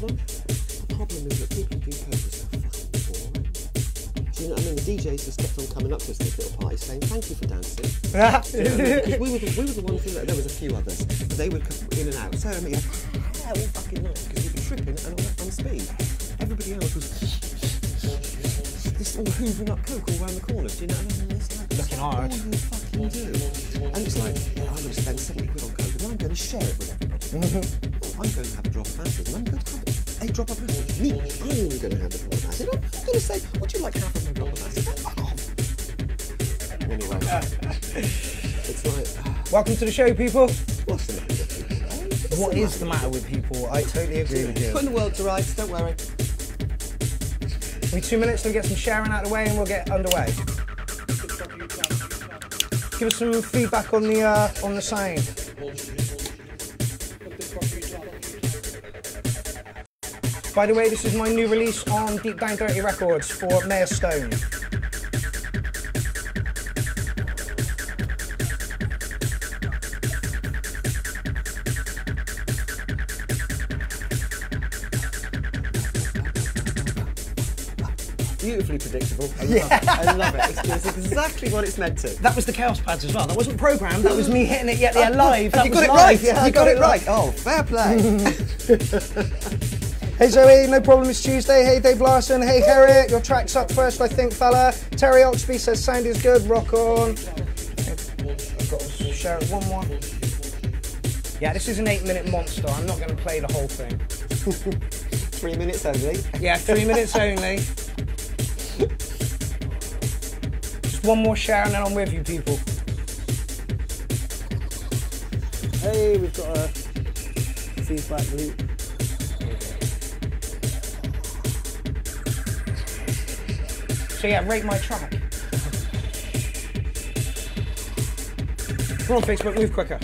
problem? The problem is that people who do coke are so fucking boring. Do you know what I mean? The DJs just kept on coming up to us at this little party saying, thank you for dancing. You know what I mean? Because we were the ones who, there was a few others, but they would come in and out. So I mean, all fucking night, because we were tripping and on speed. Everybody else was this all hoovering up coke all around the corners, do you know what I mean? It's like, looking hard. All you fucking do. And it's like, I'm going to spend 70 quid on coke, and I'm going to share it with everybody. I'm going to have a drop of acid, and I'm going to have a drop of acid. Me, I'm going to have a drop of acid. I'm going to say, would you like half of my drop of acid? Fuck off. Anyway, it's like... Welcome to the show, people. What's the matter with people? What is the matter with people? I totally agree with you. Putting the world to rights, don't worry. We 2 minutes to get some sharing out of the way and we'll get underway. Give us some feedback on the sound. By the way, this is my new release on Deep Down Dirty Records for Mayor Stone. Beautifully predictable. I love it. It's exactly what it's meant to. That was the Chaos Pads as well. That wasn't programmed. That was me hitting it live. You got it right. Yeah, you got it right. Oh, fair play. Hey Zoe, no problem, it's Tuesday. Hey Dave Larson, hey Harriet, your track's up first I think fella. Terry Oxby says sound is good, rock on. I've got to share it one more. Yeah, this is an 8-minute monster, I'm not going to play the whole thing. 3 minutes only. Yeah, 3 minutes only. Just one more share and then I'm with you people. Hey, we've got a feedback loop. So yeah, rate my track. Come on Facebook, move quicker.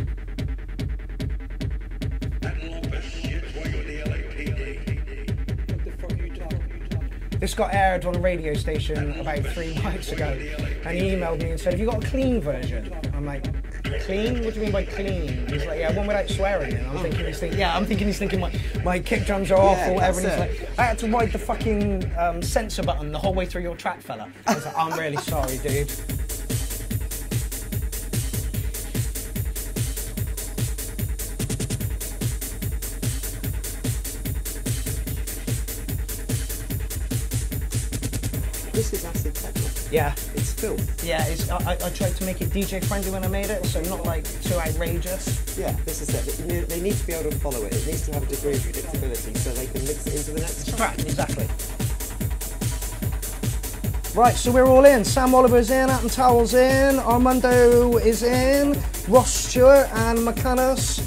This got aired on a radio station about 3 nights ago, and he emailed me and said, have you got a clean version? I'm like, clean? What do you mean by clean? He's like, yeah, one without swearing. And I'm thinking he's thinking my kick drums are awful, whatever. And he's like, I had to ride the fucking censor button the whole way through your track, fella. I was like, I'm really sorry, dude. This is acid techno. Yeah. It's filth. Yeah, I tried to make it DJ friendly when I made it, so not like too outrageous. Yeah, this is it. They need to be able to follow it. It needs to have a degree of predictability so they can mix it into the next track. Exactly. Right, so we're all in. Sam Oliver's in, Atom Towel's in, Armando is in, Ross Stewart and McCanus.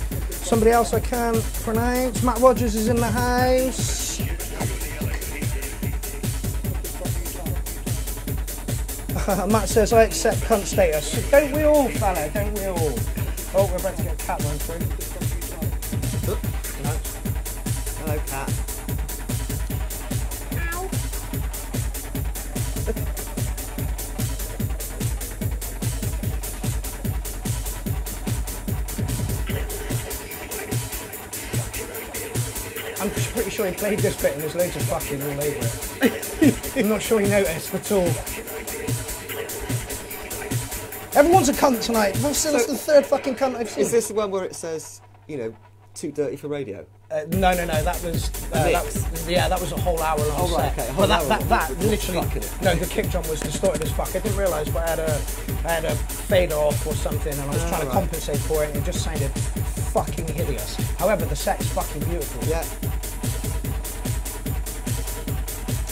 Somebody else I can't pronounce. Matt Rogers is in the house. Matt says, I accept cunt status. Don't we all, fella? Don't we all? Oh, we're about to get a cat run through. No. Hello, cat. Ow. I'm pretty sure he played this bit and there's loads of fucking all over it. I'm not sure he noticed at all. Everyone's a cunt tonight. That's the third fucking cunt I've seen. Is this the one where it says, you know, too dirty for radio? No, that was that was a whole hour long oh, right, set. okay. But that literally, no, the kick drum was distorted as fuck. I didn't realise, but I had a fader off or something, and I was trying to compensate for it, and it just sounded fucking hideous. However, the set's fucking beautiful. Yeah.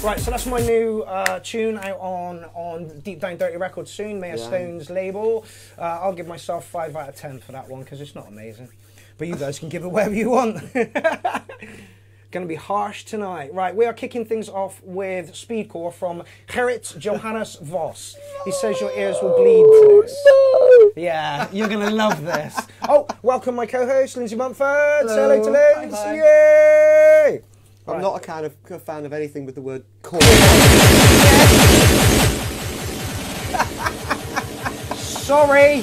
Right, so that's my new tune out on Deep Down Dirty Records soon, Mayor Stone's label. I'll give myself 5 out of 10 for that one because it's not amazing. But you guys can give it whatever you want. Gonna be harsh tonight. Right, we are kicking things off with Speedcore from Gerrit Johannes Vos. He says your ears will bleed to this. No! Yeah, you're gonna love this. Oh, welcome my co-host, Lindsay Mumford. Hello. Say hello to Lindsay. Hi. Yay! I'm not a fan of anything with the word core. Sorry.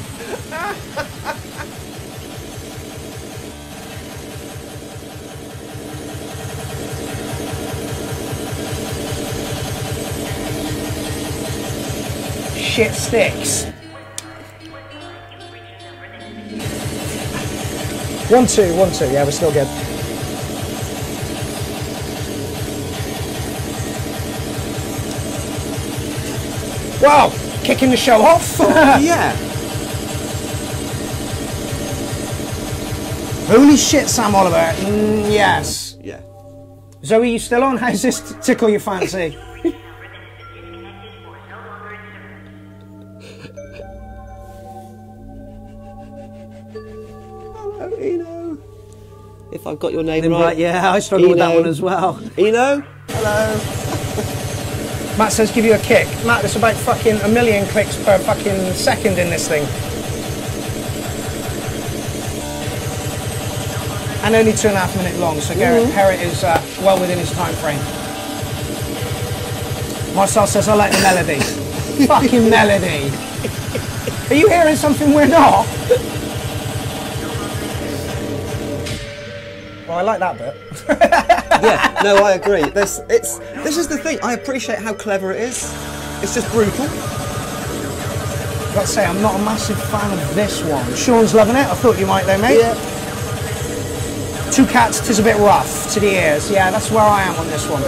shit sticks. 1-2, 1-2. Yeah, we're still good. Wow, kicking the show off. Yeah. Holy shit, Sam Oliver. Yes. Yeah. Zoe, you still on? How's this tickle your fancy? Hello, Eno. If I've got your name right. Yeah, I struggle with that one as well. Eno? Hello. Matt says give you a kick. Matt, there's about fucking 1 million clicks per fucking second in this thing. And only 2.5 minutes long, so Herritt is well within his time frame. Marcel says I like the melody. Fucking melody. Are you hearing something we're not? Well, I like that bit. Yeah, no, I agree. This is the thing. I appreciate how clever it is. It's just brutal. I've got to say, I'm not a massive fan of this one. Sean's loving it. I thought you might though, mate. Yeah. Two Cats, 'tis a bit rough to the ears. Yeah, that's where I am on this one.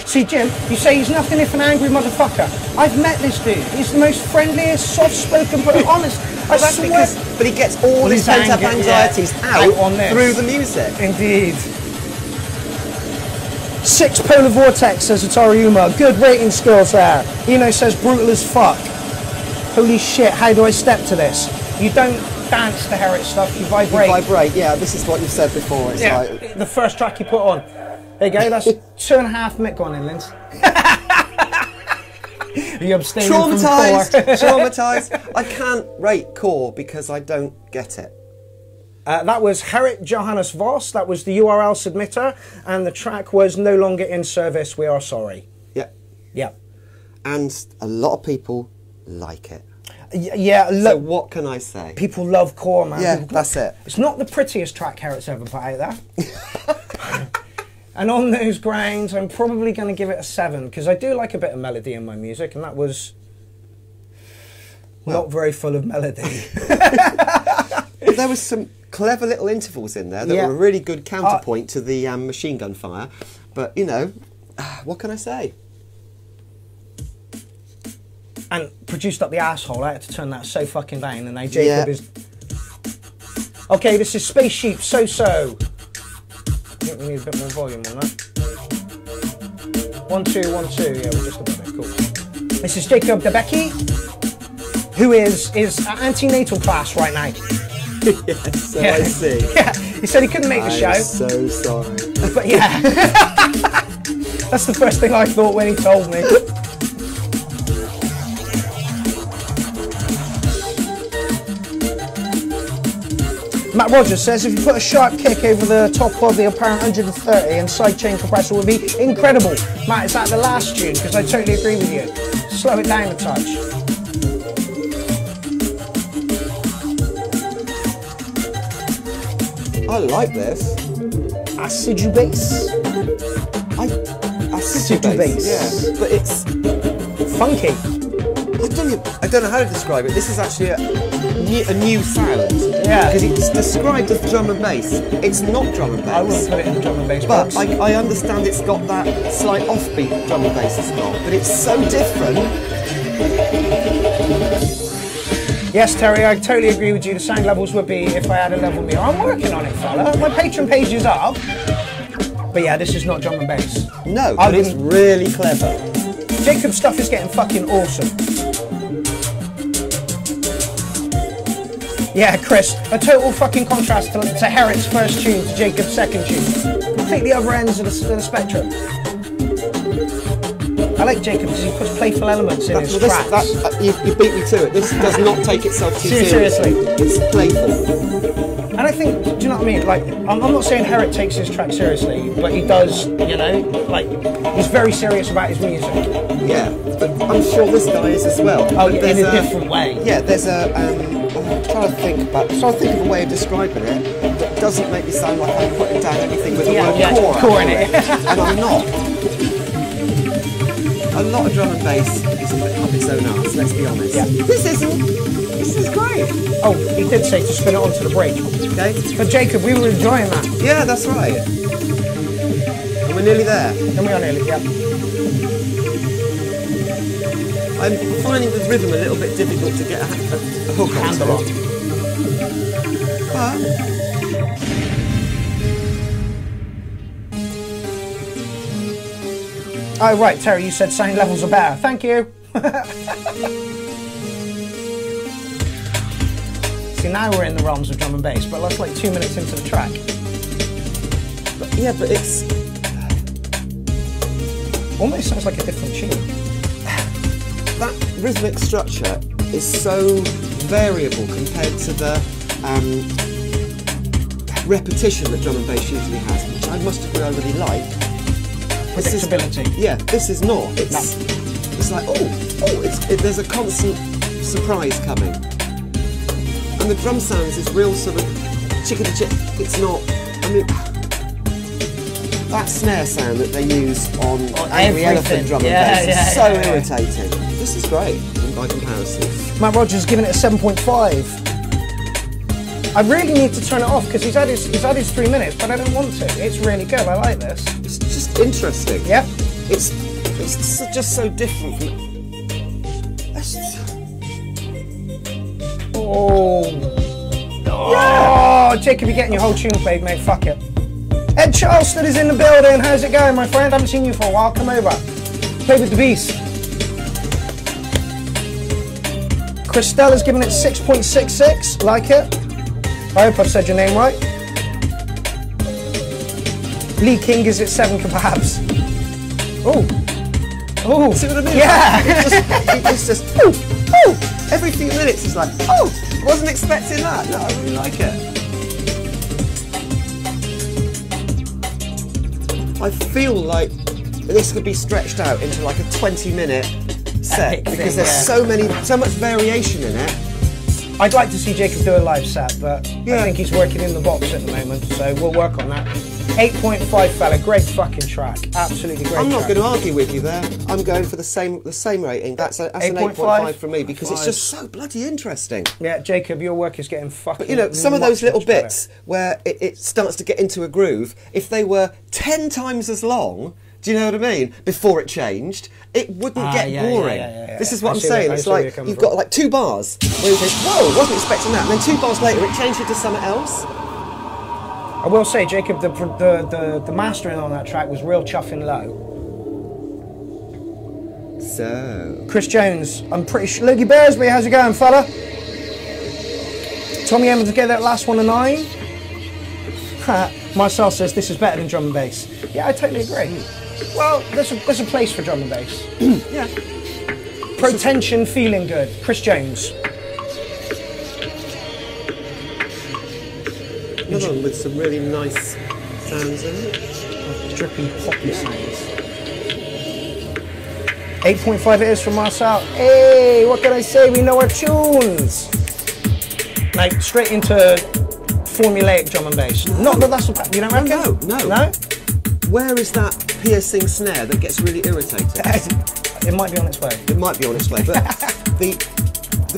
See, Jim, you say he's nothing if an angry motherfucker. I've met this dude. He's the most friendliest, soft-spoken, but honest. I swear. But he gets all his pent-up anxieties out on this. through the music. Indeed. 6 Polar Vortex, says Atari Uma. Good rating skills there. Eno says brutal as fuck. Holy shit, how do I step to this? You don't dance to Herritt stuff, you vibrate. You vibrate, yeah, this is what you've said before. It's like... the first track you put on. There you go, that's 2.5 minutes gone in, Linz. Are you abstaining traumatized, from core? traumatized. I can't rate core because I don't get it. That was Herritt Johannes Voss, that was the URL submitter, and the track was No Longer in Service, We Are Sorry. Yeah. Yeah. And a lot of people like it. Yeah, so what can I say? People love core, man. Yeah, that's it. It's not the prettiest track Herritt's ever put out there. And on those grounds, I'm probably going to give it a 7, because I do like a bit of melody in my music, and that was not very full of melody. There was some clever little intervals in there that were a really good counterpoint to the machine gun fire. But, you know, what can I say? And produced up the asshole. I had to turn that so fucking down, and now Jacob is... Okay, this is Spaceship, So-So. I think we need a bit more volume on that. 1, 2, 1, 2. Yeah, we're just about it. Cool. This is Jacob DeBecke, who is at antenatal class right now. Yes, so I see. Yeah, he said he couldn't make the show. I'm so sorry. But yeah, that's the first thing I thought when he told me. Matt Rogers says if you put a sharp kick over the top of the apparent 130 and sidechain compressor would be incredible. Matt, is that the last tune? Because I totally agree with you. Slow it down a touch. I like this. Assidu bass. Assidu bass. Yeah, but it's funky. I don't know how to describe it. This is actually a new sound. Yeah. Because it's described as drum and bass. It's not drum and bass. I wouldn't put it in the drum and bass box. box. But I understand it's got that slight offbeat drum and bass it's got. But it's so different. Yes, Terry, I totally agree with you. The sound levels would be if I had a level meter. I'm working on it, fella. My Patreon page is up. But yeah, this is not drum and bass. No, but it's really clever. Jacob's stuff is getting fucking awesome. Yeah, Chris, a total fucking contrast to Herritt's first tune to Jacob's second tune. Completely other ends of the spectrum. I like Jacob because he puts playful elements in his tracks. You beat me to it. This does not take itself too seriously. It's playful. And I think, do you know what I mean? Like, I'm not saying Herritt takes his track seriously, but he does, you know, like, he's very serious about his music. Yeah. I'm sure this guy is as well. Oh, in a different way. Yeah, there's a. I'm trying to think of a way of describing it that doesn't make me sound like I'm putting down anything with the word core in it. And I'm not. A lot of drum and bass is a bit up its own arse, let's be honest. Yeah. This isn't. This is great. Oh, he did say to spin it onto the break. Okay. But Jacob, we were enjoying that. Yeah, that's right. And we're nearly there. And we are nearly, yeah. I'm finding the rhythm a little bit difficult to get a hook Handle on. Oh, right, Terry, you said sound levels are better. Thank you. See, now we're in the realms of drum and bass, but that's like 2 minutes into the track. But it's... Almost sounds like a different tune. That rhythmic structure is so variable compared to the repetition that drum and bass usually has, which I must agree I really like. Predictability. This is not. It's like, there's a constant surprise coming. And the drum sounds is real sort of chickadee-chick. It's not, I mean, that snare sound that they use on Angry Elephant drum and bass is so irritating. This is great by comparison. Matt Rogers is giving it a 7.5. I really need to turn it off because he's had his 3 minutes, but I don't want to. It's really good. I like this. It's just interesting. Yeah. It's just so different from. Oh, Jacob, you're getting your whole tune played, mate. Fuck it. Ed Charleston is in the building. How's it going, my friend? I haven't seen you for a while. Come over. Play with the beast. Christella's giving it 6.66. Like it. I hope I've said your name right. Lee King is at 7 kebabs. Oh. Oh. See what I mean? Yeah. It's just, oh. Every few minutes it's like, oh, wasn't expecting that. No, I really like it. I feel like this could be stretched out into like a 20-minute set because there's so much variation in it. I'd like to see Jacob do a live set, but I think he's working in the box at the moment, so we'll work on that. 8.5, fella, great fucking track, absolutely great. I'm not going to argue with you there. I'm going for the same rating. That's an 8.5 from me because it's just so bloody interesting. Yeah, Jacob, your work is getting fucking. But you know, some of those little bits where it starts to get into a groove, if they were 10 times as long. Do you know what I mean? Before it changed, it wouldn't get boring. This is what I'm saying. It's like you've got like 2 bars where you think, whoa, wasn't expecting that. And then 2 bars later, it changed into something else. I will say, Jacob, the mastering on that track was real chuffing low. So, Chris Jones, I'm pretty sure. Loogie Bearsby, how's it going, fella? Tommy Evans get that last one a 9. Marcel says this is better than drum and bass. Yeah, I totally agree. Well, there's a place for drum and bass. yeah. Pro-tension, feeling good. Chris Jones. Another one with some really nice sounds in it. Drippy poppy sounds. 8.5 it is from Marcel. Hey, what can I say? We know our tunes. Like, straight into formulaic drum and bass. Not that that's what you don't reckon? No. Where is that piercing snare that gets really irritating? It might be on its way. It might be on its way, but the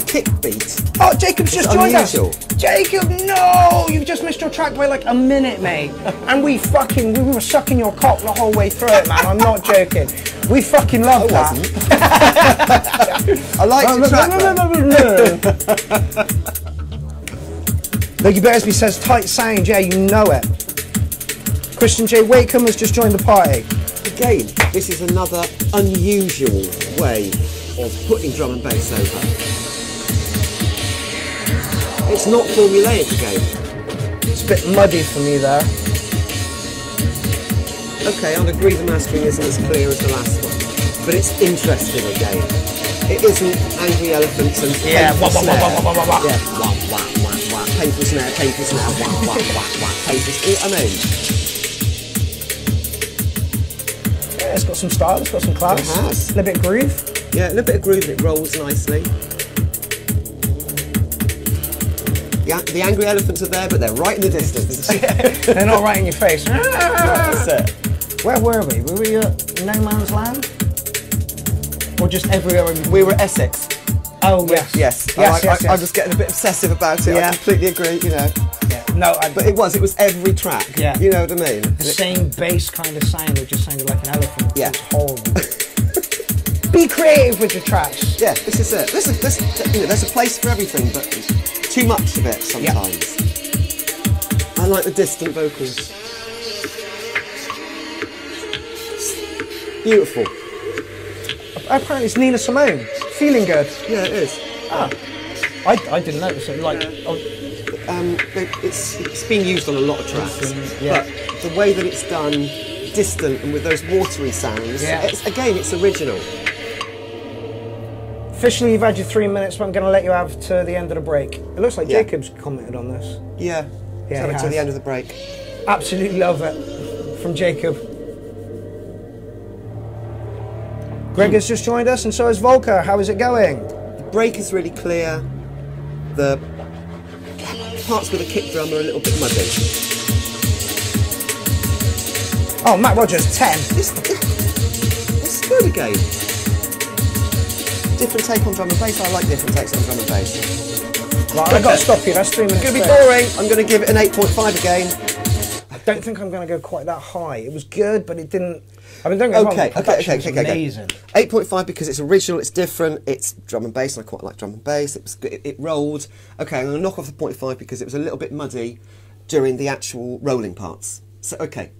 kick beat. Oh, Jacob's just joined us. Jacob, no! You've just missed your track by like a minute, mate. And we were sucking your cock the whole way through it, man. I'm not joking. We fucking love that. I like the track. Loogie Bearsby says tight sound, yeah, you know it. Christian J. Wakeham has just joined the party. Again, this is another unusual way of putting drum and bass over. It's not formulaic again. It's a bit muddy for me there. Okay, I'll agree the mastering isn't as clear as the last one, but it's interesting again. It isn't Angry Elephants and painful snare. Painful snare, painful snare, painful snare. I mean, yeah, it's got some style, it's got some class. It has. A little bit of groove. Yeah, a little bit of groove and it rolls nicely. The angry elephants are there, but they're right in the distance. They're not right in your face. That's it. Where were we? Were we at No Man's Land? Or just everywhere? We were Essex. Oh, yes. Yes. I was getting a bit obsessive about it. Yeah. I completely agree, you know. Yeah. No, but it was every track. Yeah. You know what I mean? The same bass kind of sound, it just sounded like an elephant. Yeah. It was horrible. Be creative with your tracks. Yeah, this is it. There's a place for everything, but too much of it sometimes. I like the distant vocals. Beautiful. Apparently it's Nina Simone. Feeling good. Yeah, it is. Ah. I didn't notice it. Like, it's been used on a lot of tracks, yeah. but the way that it's done, distant and with those watery sounds, it's original. Officially, you've had your 3 minutes, but I'm going to let you have to the end of the break. It looks like Jacob's commented on this. Yeah, to the end of the break. Absolutely love it. From Jacob. Greg has just joined us, and so has Volker. How is it going? The break is really clear. The parts with the kick drum are a little bit muddy. Oh, Matt Rogers, 10. It's good again. Different take on drum and bass. I like different takes on drum and bass. Right, I've got to stop you. That's 3 minutes. It's going to be boring. I'm going to give it an 8.5 again. I don't think I'm going to go quite that high. It was good, but it didn't... I mean, don't get me wrong, the production was amazing. 8.5 because it's original, it's different, it's drum and bass, and I quite like drum and bass. It rolled. Okay, I'm going to knock off the 0.5 because it was a little bit muddy during the actual rolling parts. So, okay,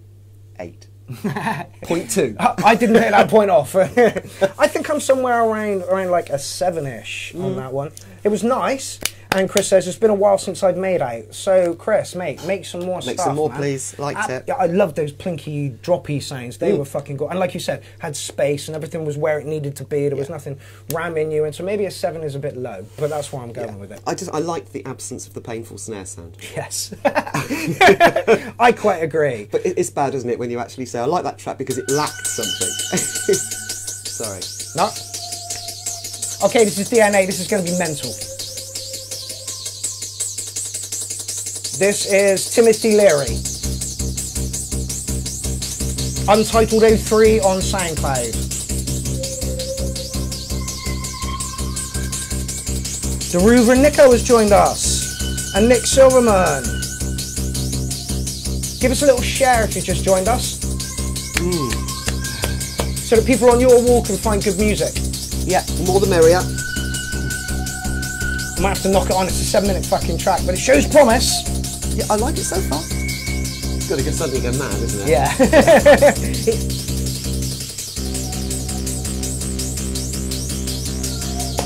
8. 0.2. I didn't take that point off. I think I'm somewhere around like a 7-ish on that one. It was nice. And Chris says, it's been a while since I've made out. So, Chris, mate, make some more stuff, Make some more, man. please. Liked it. I love those plinky, droppy sounds. They were fucking good. And like you said, had space and everything was where it needed to be. There was nothing ramming you. And so maybe a 7 is a bit low, but that's why I'm going with it. I liked the absence of the painful snare sound. Yes. I quite agree. But it's bad, isn't it, when you actually say, I like that track because it lacked something. Sorry. No. Okay, this is DNA. This is going to be mental. This is Timothy Leary. Untitled 03 on SoundCloud. Deruva Nico has joined us. And Nick Silverman. Give us a little share if you just joined us. So that people on your wall can find good music. Yeah, the more the merrier. I might have to knock it on. It's a 7-minute fucking track, but it shows promise. Yeah, I like it so far. It's got to get something go mad, isn't it? Yeah.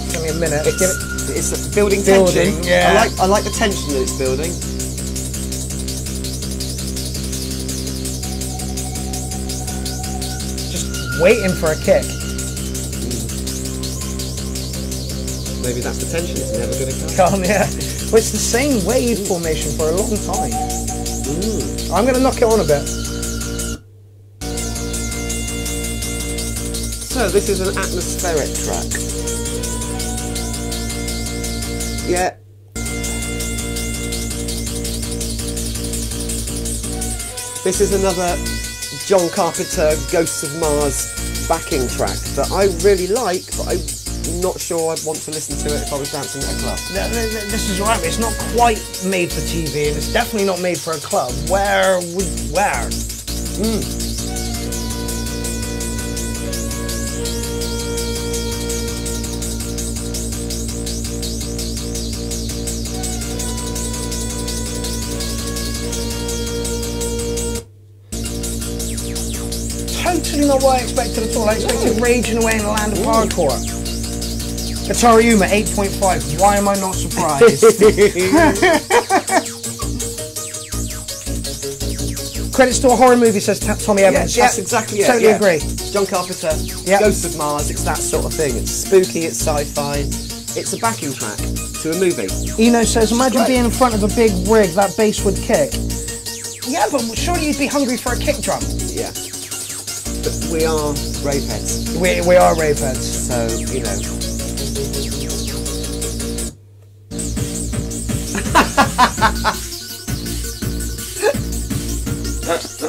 Give me a minute. It's building tension. Yeah. I like the tension that it's building. Just waiting for a kick. Maybe that's the tension. It's never going to come. Yeah. Well, it's the same wave formation for a long time. I'm going to knock it on a bit. So this is an atmospheric track. Yeah. This is another John Carpenter Ghosts of Mars backing track that I really like, but I'm not sure I'd want to listen to it if I was dancing at a club. This is right. It's not quite made for TV, and it's definitely not made for a club. Where? Totally not what I expected at all. I expected Raging Away in the Land of Hardcore. Atari Uma 8.5. Why am I not surprised? Credits to a horror movie, says Tommy Evans. That's exactly it. Totally agree. John Carpenter, Ghosts of Mars, it's that sort of thing. It's spooky, it's sci-fi. It's a backing track to a movie. Eno says, imagine being in front of a big rig, that bass would kick. Yeah, but surely you'd be hungry for a kick drum. Yeah. but we are raveheads. We are raveheads. So, you know.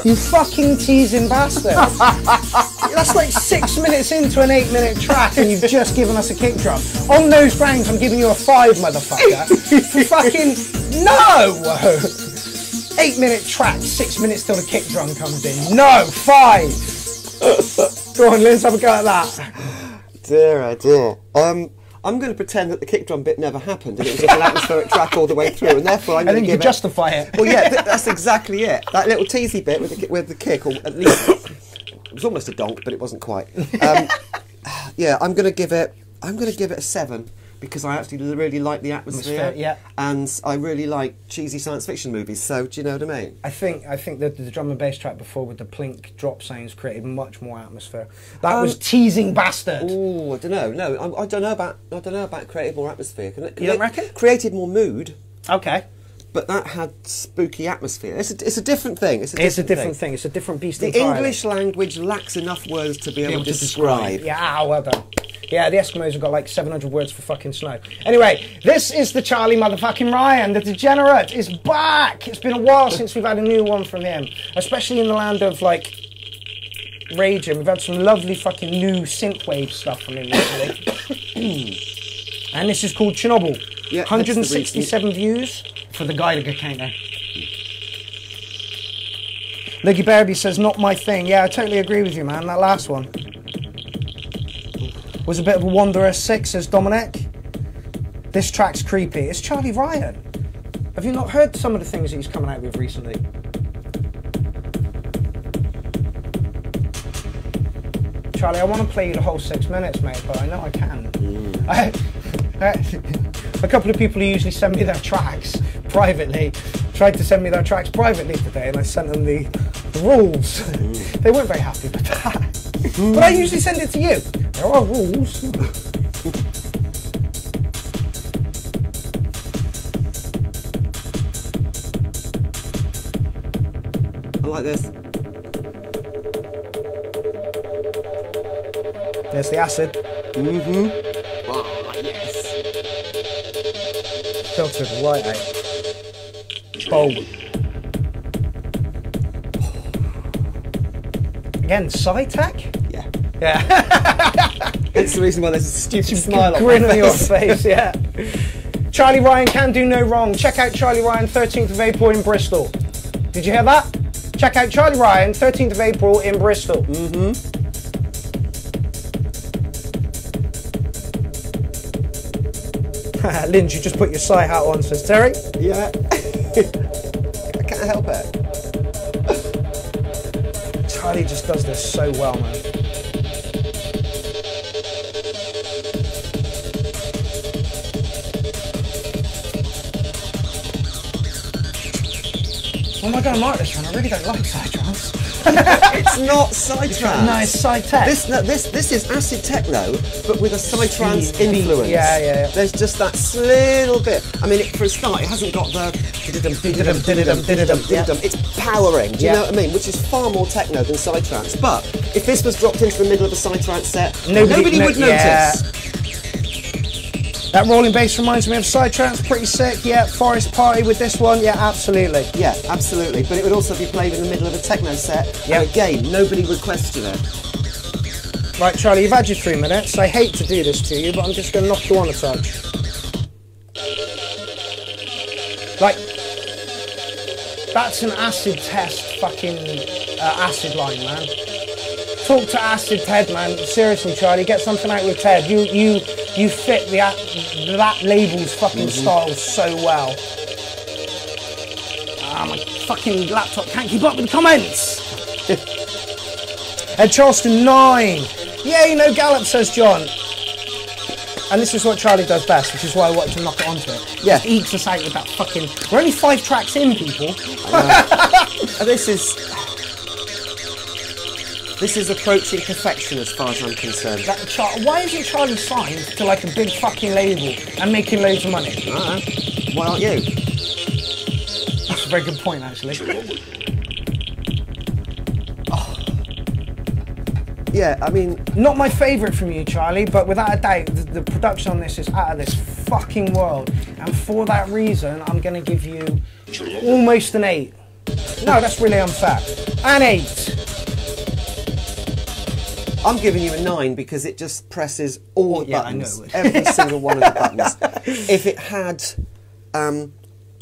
You fucking teasing bastard. That's like 6 minutes into an 8-minute track and you've just given us a kick drum. On those grounds, I'm giving you a 5, motherfucker. For fucking... No! 8-minute track, 6 minutes till the kick drum comes in. No, 5! Go on, let's have a go at that. Dear, oh dear. I'm going to pretend that the kick drum bit never happened and it was just an atmospheric track all the way through, and therefore I'm going to give it... justify it. Well, yeah, that's exactly it. That little teasy bit with the kick, or at least it was almost a donk, but it wasn't quite. Yeah, I'm going to give it a 7 because I actually really like the atmosphere. Yeah. And I really like cheesy science fiction movies. So do you know what I mean? I think that the drum and bass track before with the plink drop sounds created much more atmosphere. That was teasing bastard. Oh, I don't know. No, I don't know about created more atmosphere. You don't reckon? Created more mood. Okay. But that had spooky atmosphere. It's a different thing. It's a different thing. It's a different beast The entirely. English language lacks enough words to be able to describe. Yeah, well done. Yeah, the Eskimos have got like 700 words for fucking snow. Anyway, this is the Charlie motherfucking Ryan. The Degenerate is back. It's been a while since we've had a new one from him, especially in the land of like raging. We've had some lovely fucking new synthwave stuff from him recently. And this is called Chernobyl. Yeah, 167 views for the Geiger counter. Luggy Barby says, not my thing. Yeah, I totally agree with you, man. That last one was a bit of a Wanderer 6, says Dominic. This track's creepy. It's Charlie Ryan. Have you not heard some of the things that he's coming out with recently? Charlie, I want to play you the whole 6 minutes, mate, but I know I can. A couple of people who usually send me their tracks privately tried to send me their tracks privately today, and I sent them the rules. They weren't very happy with that. But I usually send it to you. There are rules. I like this. There's the acid. Mm-hmm. Oh, yes. Filtered right out. Bold. Again, Psytech? Yeah. Yeah. It's the reason why there's a stupid smile on grin my on your face. face, yeah. Charlie Ryan can do no wrong. Check out Charlie Ryan, 13th of April in Bristol. Did you hear that? Check out Charlie Ryan, 13th of April in Bristol. Mm-hmm. Lynn, you just put your Psy hat on, says Terry. Yeah. I can't help it. Charlie just does this so well, man. Oh my god, I like this one. I really don't like Psytrance. It's not Psytrance. No, it's Psytech. This is acid techno, but with a Psytrance influence. Yeah. There's just that little bit. I mean, for a start, it hasn't got the It's powering. Do you know what I mean? Which is far more techno than Psytrance. But if this was dropped into the middle of a Psytrance set, nobody would notice. That rolling bass reminds me of Psytrance, pretty sick. Yeah, Forest Party with this one. Yeah, absolutely. Yeah, absolutely. But it would also be played in the middle of a techno set. Yeah. And again, nobody would question it. Right, Charlie, you've had your 3 minutes. I hate to do this to you, but I'm just going to knock you on a touch. Like, that's an acid test fucking acid line, man. Talk to Acid Ted, man. Seriously, Charlie, get something out with Ted. You fit that label's fucking style so well. My fucking laptop can't keep up with the comments. Ed Charleston 9. Yeah, you know, Gallup, says John. And this is what Charlie does best, which is why I wanted to knock it onto it. Yeah. He eats us out with that fucking... We're only 5 tracks in, people. This is approaching perfection as far as I'm concerned. Why isn't Charlie signed to like a big fucking label and making loads of money? Why aren't you? That's a very good point, actually. Yeah, I mean... Not my favourite from you, Charlie, but without a doubt, the production on this is out of this fucking world. And for that reason, I'm going to give you almost an 8. No, that's really unfair. An 8. I'm giving you a 9 because it just presses all the buttons. I know. Every single one of the buttons. If it had...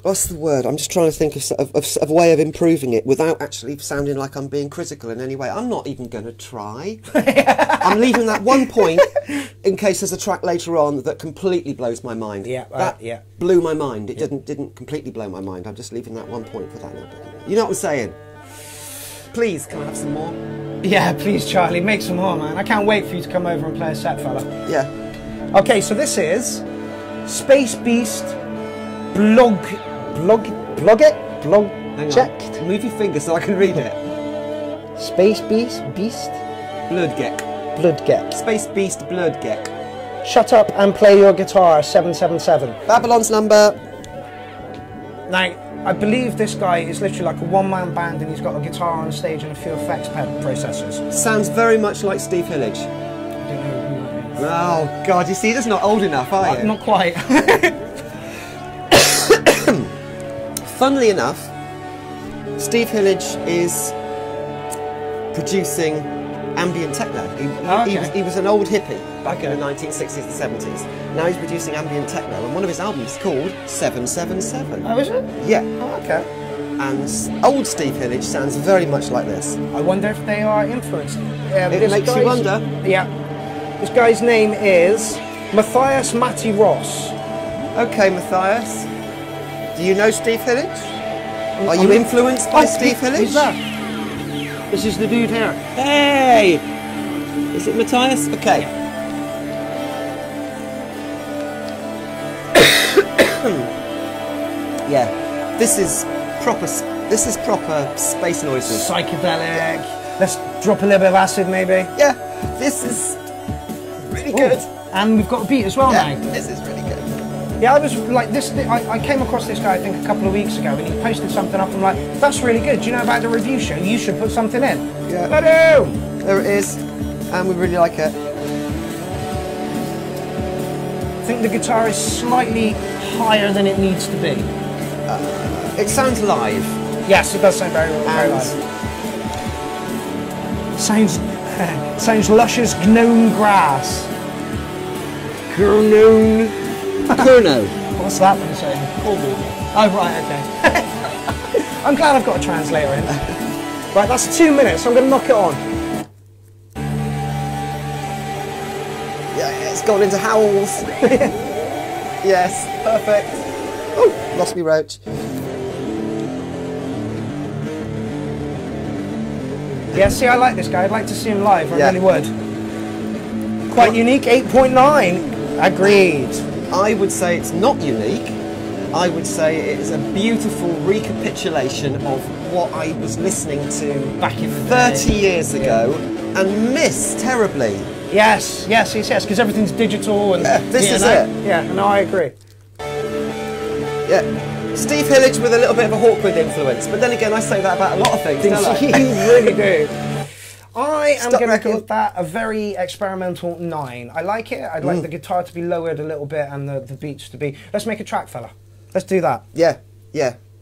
what's the word? I'm just trying to think of a way of improving it without actually sounding like I'm being critical in any way. I'm not even going to try. I'm leaving that 1 point in case there's a track later on that completely blows my mind. Yeah, that blew my mind. It didn't completely blow my mind. I'm just leaving that 1 point for that now. You know what I'm saying? Please, can I have some more? Yeah, please, Charlie, make some more, man. I can't wait for you to come over and play a set, fella. Yeah. Okay, so this is Space Beast Blog checked. Move your finger so I can read it. Space Beast Bloodgeck. Space Beast Bloodgeck. Shut up and play your guitar, 777. Babylon's number. Now, I believe this guy is literally like a one-man band and he's got a guitar on stage and a few effects processors. Sounds very much like Steve Hillage. I don't know who that is. Oh, God, you see, that's not old enough, are you? Not quite. Funnily enough, Steve Hillage is producing ambient techno. He was an old hippie back in the 1960s and 70s. Now he's producing ambient techno, and one of his albums is called 777. Oh, is it? Yeah. Oh, okay. And old Steve Hillage sounds very much like this. I wonder if they are influenced. It makes you wonder. Yeah. This guy's name is Matthias Matty Ross. Okay, Matthias. Do you know Steve Hillage? Are you influenced by Steve Hillage? Who's that? This is the dude here. Hey! Is it Matthias? Okay. Yeah. This is proper space noises. Psychedelic. Let's drop a little bit of acid, maybe. Yeah. This is really good. And we've got a beat as well now. This is really good. Yeah, I was like this. I came across this guy I think a couple of weeks ago, and he posted something up. I'm like, that's really good. Do you know about the review show? You should put something in. Yeah. Boom! There it is, and we really like it. I think the guitar is slightly higher than it needs to be. It sounds live. Yes, it does sound very live. Sounds luscious gnome grass. Kurno. What's that one saying? Oh, right, okay. I'm glad I've got a translator in. Right, that's 2 minutes. I'm going to knock it on. Yeah, it's gone into howls. Yes, perfect. Oh, lost me roach. Yeah, see, I like this guy. I'd like to see him live. I really would. Quite unique. 8.9. Agreed. I would say it's not unique. I would say it is a beautiful recapitulation of what I was listening to Back in the 30 years ago and missed terribly. Yes, because everything's digital and this is it. Yeah, no, I agree. Yeah, Steve Hillage with a little bit of a Hawkwind influence, but then again, I say that about a lot of things, don't I? You really do. I am going to give that a very experimental 9. I like it. I'd like the guitar to be lowered a little bit and the beats to be... Let's make a track, fella. Let's do that. Yeah.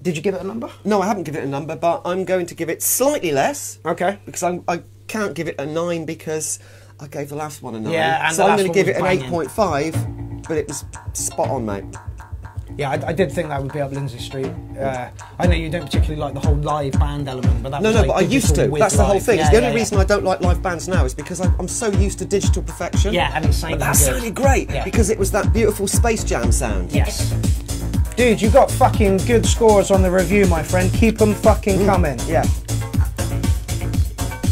Did you give it a number? No, I haven't given it a number, but I'm going to give it slightly less. Okay. Because I can't give it a 9 because I gave the last one a 9. Yeah, and so I'm going to give it an 8.5, but it was spot on, mate. Yeah, I did think that would be up Lindsay Street. I know you don't particularly like the whole live band element, but that was but I used to. That's the whole thing. Yeah, the only reason I don't like live bands now is because I'm so used to digital perfection. Yeah, and it sounded But that sounded great because it was that beautiful Space Jam sound. Yes. Dude, you got fucking good scores on the review, my friend. Keep them fucking coming. Yeah.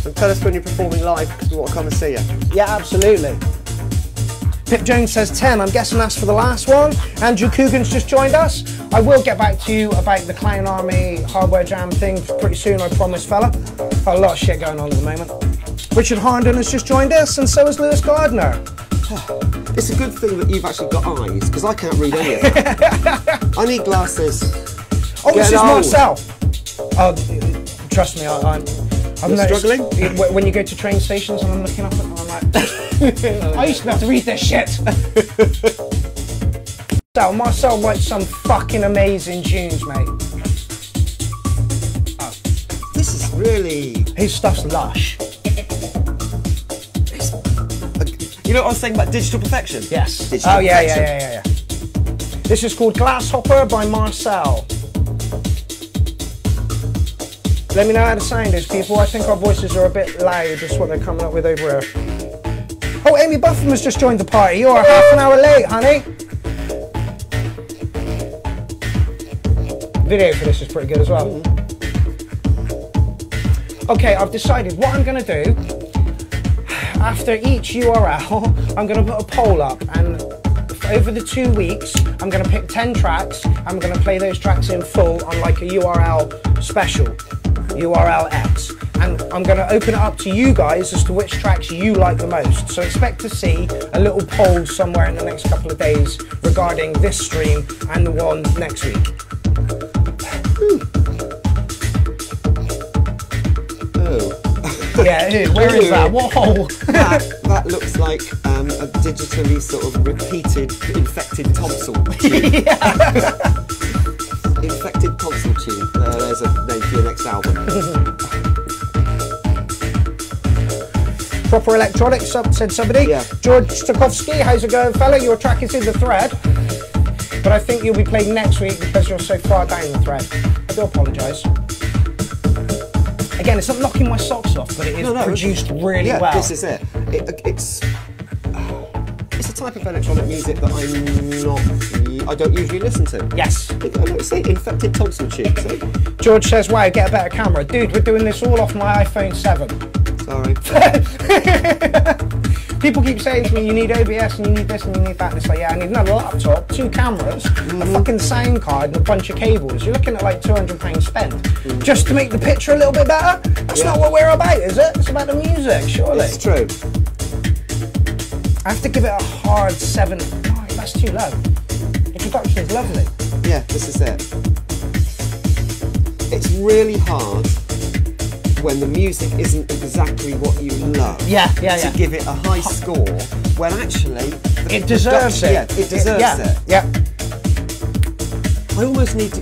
And tell us when you're performing live because we want to come and see you. Yeah, absolutely. Pip Jones says 10. I'm guessing that's for the last one. Andrew Coogan's just joined us. I will get back to you about the Clown Army hardware jam thing pretty soon, I promise, fella. Got a lot of shit going on at the moment. Richard Harnden has just joined us, and so has Lewis Gardner. It's a good thing that you've actually got eyes, because I can't read any of it. I need glasses. Oh, this is Marcel. Oh, trust me, You're struggling? When you go to train stations and I'm looking up at them, I'm like, I used to have to read this shit. So Marcel writes some fucking amazing tunes, mate. Oh. This is really... His stuff's lush. You know what I was saying about digital perfection? Yes. Digital perfection. Yeah. This is called Glasshopper by Marcel. Let me know how the sound is, people. I think our voices are a bit loud. That's what they're coming up with over here. Oh, Amy Buffum has just joined the party. You are half an hour late, honey. Video for this is pretty good as well. Okay, I've decided what I'm going to do. After each URL, I'm going to put a poll up, and over the 2 weeks, I'm going to pick 10 tracks. I'm going to play those tracks in full on like a URL special, URL X. And I'm going to open it up to you guys as to which tracks you like the most. So expect to see a little poll somewhere in the next couple of days regarding this stream and the one next week. Oh. Yeah, where is that? Whoa! That looks like a digitally sort of repeated infected tonsil tune. Infected tonsil tune. There's a name for your next album. Proper electronics, said somebody. Yeah. George Stokowski, how's it going, fella? Your track is in the thread, but I think you'll be played next week because you're so far down the thread. I do apologise. Again, it's not knocking my socks off, but it is produced really well. This is it. It's a type of electronic music that I don't usually listen to. Yes. Let's say infected tonsil tune. So. George says, wow, get a better camera. Dude, we're doing this all off my iPhone 7. Sorry. People keep saying to me, you need OBS and you need this and you need that. And it's like, yeah, I need another laptop, 2 cameras, a fucking sound card and a bunch of cables. You're looking at like £200 spent just to make the picture a little bit better. That's not what we're about, is it? It's about the music, surely. It's true. I have to give it a hard 7. Oh, that's too low. The production is lovely. Yeah, this is it. It's really hard when the music isn't exactly what you love. To give it a high score when actually it deserves it. Yeah, it deserves it. Yeah. I almost need to.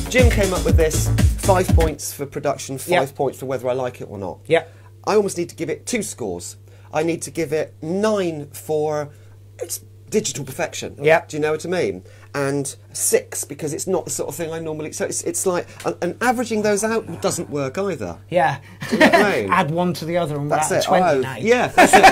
Jim came up with this 5 points for production, 5 points for whether I like it or not. Yeah. I almost need to give it 2 scores. I need to give it 9 for its digital perfection. Yeah. Do you know what I mean? And 6 because it's not the sort of thing I normally. So it's like and averaging those out doesn't work either. Yeah. Do you know what I mean? Add one to the other and that's we're at 20 now. Yeah. That's it.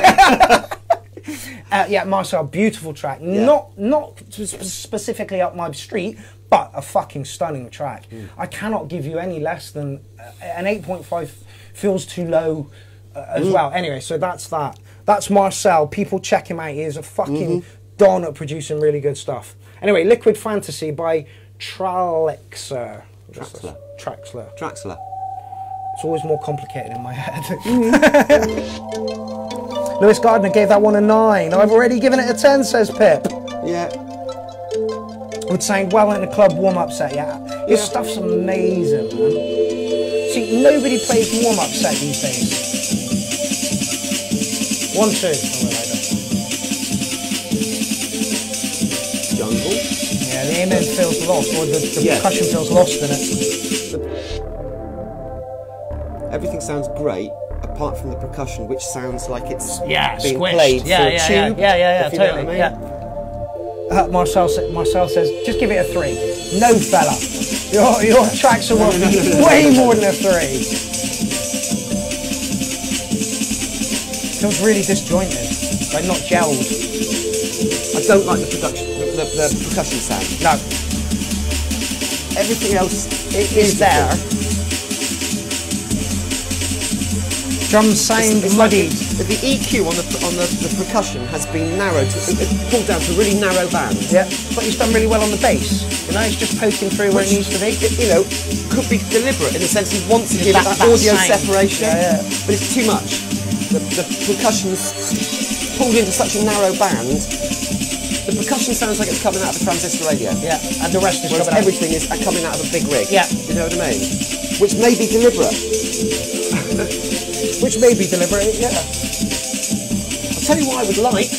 Yeah, Marcel, beautiful track. Yeah. Not specifically up my street, but a fucking stunning track. I cannot give you any less than an 8.5. Feels too low as well. Anyway, so that's that. That's Marcel. People check him out. He is a fucking don at producing really good stuff. Anyway, Liquid Fantasy by Traxler. Traxler. It's always more complicated in my head. Lewis Gardner gave that one a 9. I've already given it a 10, says Pip. Yeah. Would sound well in a club warm-up set, yeah. His stuff's amazing, man. See, nobody plays warm-up set these days. 1, 2. Jungle. Yeah, the amen feels lost, or the percussion feels lost in it. Everything sounds great, apart from the percussion, which sounds like it's being squished. played for a tube. Yeah, if you know totally. what I mean. Marcel says, just give it a 3. No, fella. Your tracks are worth way more than a 3. Feels really disjointed, like not gelled. I don't like the production, the percussion sound. No. Everything else is there. Drums sound muddy. The EQ on the percussion has been narrowed, pulled down to a really narrow band. Yeah, but it's done really well on the bass. You know, it's just poking through where it needs to be. Could be deliberate in the sense he wants to give it that audio separation, but it's too much. The percussion's pulled into such a narrow band the percussion sounds like it's coming out of a transistor radio. Yeah, and the rest is Whereas coming out. everything is coming out of a big rig. Yeah. You know what I mean? Which may be deliberate. Which may be deliberate, yeah. I'll tell you what I would like.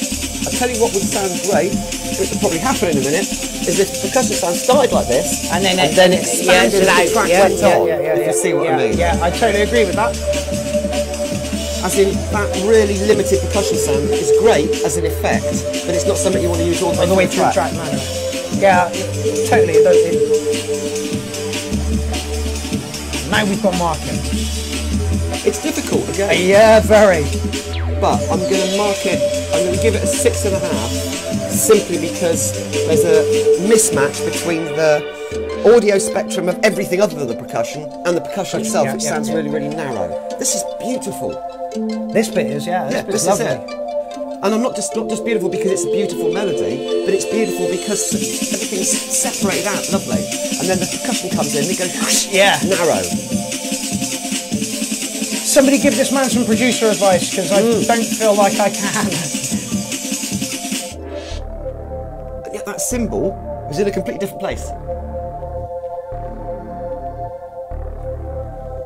I'll tell you what would sound great, which will probably happen in a minute, is if the percussion sound started like this, and then expanded as the track went on, if you see what I mean. Yeah, I totally agree with that. As in, that really limited percussion sound is great as an effect, but it's not something you want to use all the way through the track. Yeah, totally. Now we've got marking. It's difficult again. Yeah, very. But I'm going to mark it, I'm going to give it a 6.5, simply because there's a mismatch between the audio spectrum of everything other than the percussion and the percussion itself, which sounds really, really narrow. This is beautiful. This bit is, this is lovely. it. And I'm not just beautiful because it's a beautiful melody, but it's beautiful because everything's separated out lovely. And then the percussion comes in and it goes whoosh, narrow. Somebody give this man some producer advice, because I don't feel like I can. And yet that cymbal was in a completely different place.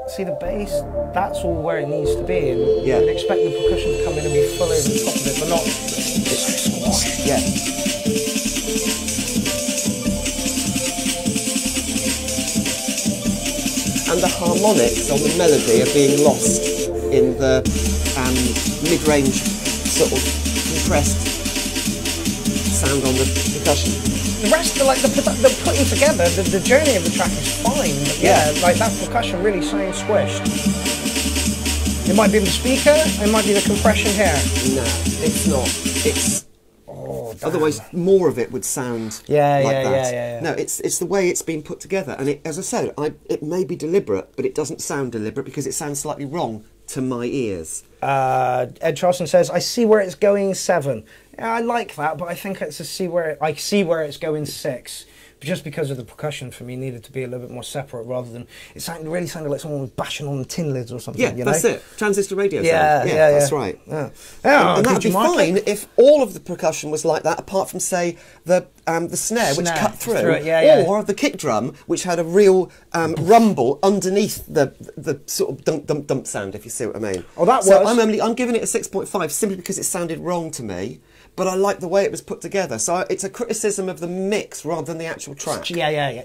See the bass, that's all where it needs to be, and Yeah. you'd expect the percussion to come in and be full over the top of it, but not. It's squashed. Yeah. And the harmonics on the melody are being lost in the mid-range sort of compressed sound on the percussion. The rest, the putting together, the journey of the track is fine. But like that percussion really sounds squished. It might be the speaker, it might be the compression here. No, it's not. It's otherwise more of it would sound like that. Yeah. No, it's the way it's been put together, and it, as I said, it may be deliberate, but it doesn't sound deliberate because it sounds slightly wrong to my ears. Ed Charleston says, "I see where it's going 7." Yeah, I like that, but I think I see where it's going 6. Just because of the percussion, for me, needed to be a little bit more separate rather than really sounded like someone was bashing on the tin lids or something. Yeah, you know? That's it. Transistor radio sound. Yeah, that's right. Yeah. And that'd be fine if all of the percussion was like that, apart from, say, the snare, which cut through, or the kick drum, which had a real rumble underneath the sort of dump dump dump sound, if you see what I mean. Oh, that so was. I'm giving it a 6.5 simply because it sounded wrong to me. But I like the way it was put together. So it's a criticism of the mix rather than the actual track. Yeah,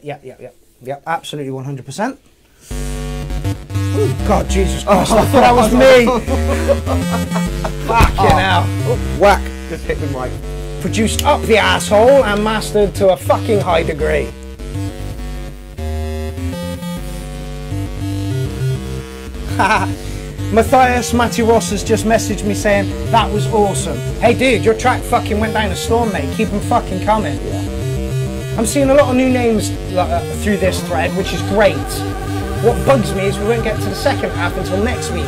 absolutely 100%. God, Jesus Christ, I thought that was me. Fucking hell. Oh, whack. Just hit the mic. Produced up the asshole and mastered to a fucking high degree. Matthias Matty Ross has just messaged me saying, that was awesome. Hey dude, your track fucking went down a storm, mate. Keep them fucking coming. I'm seeing a lot of new names through this thread, which is great. What bugs me is we won't get to the second half until next week.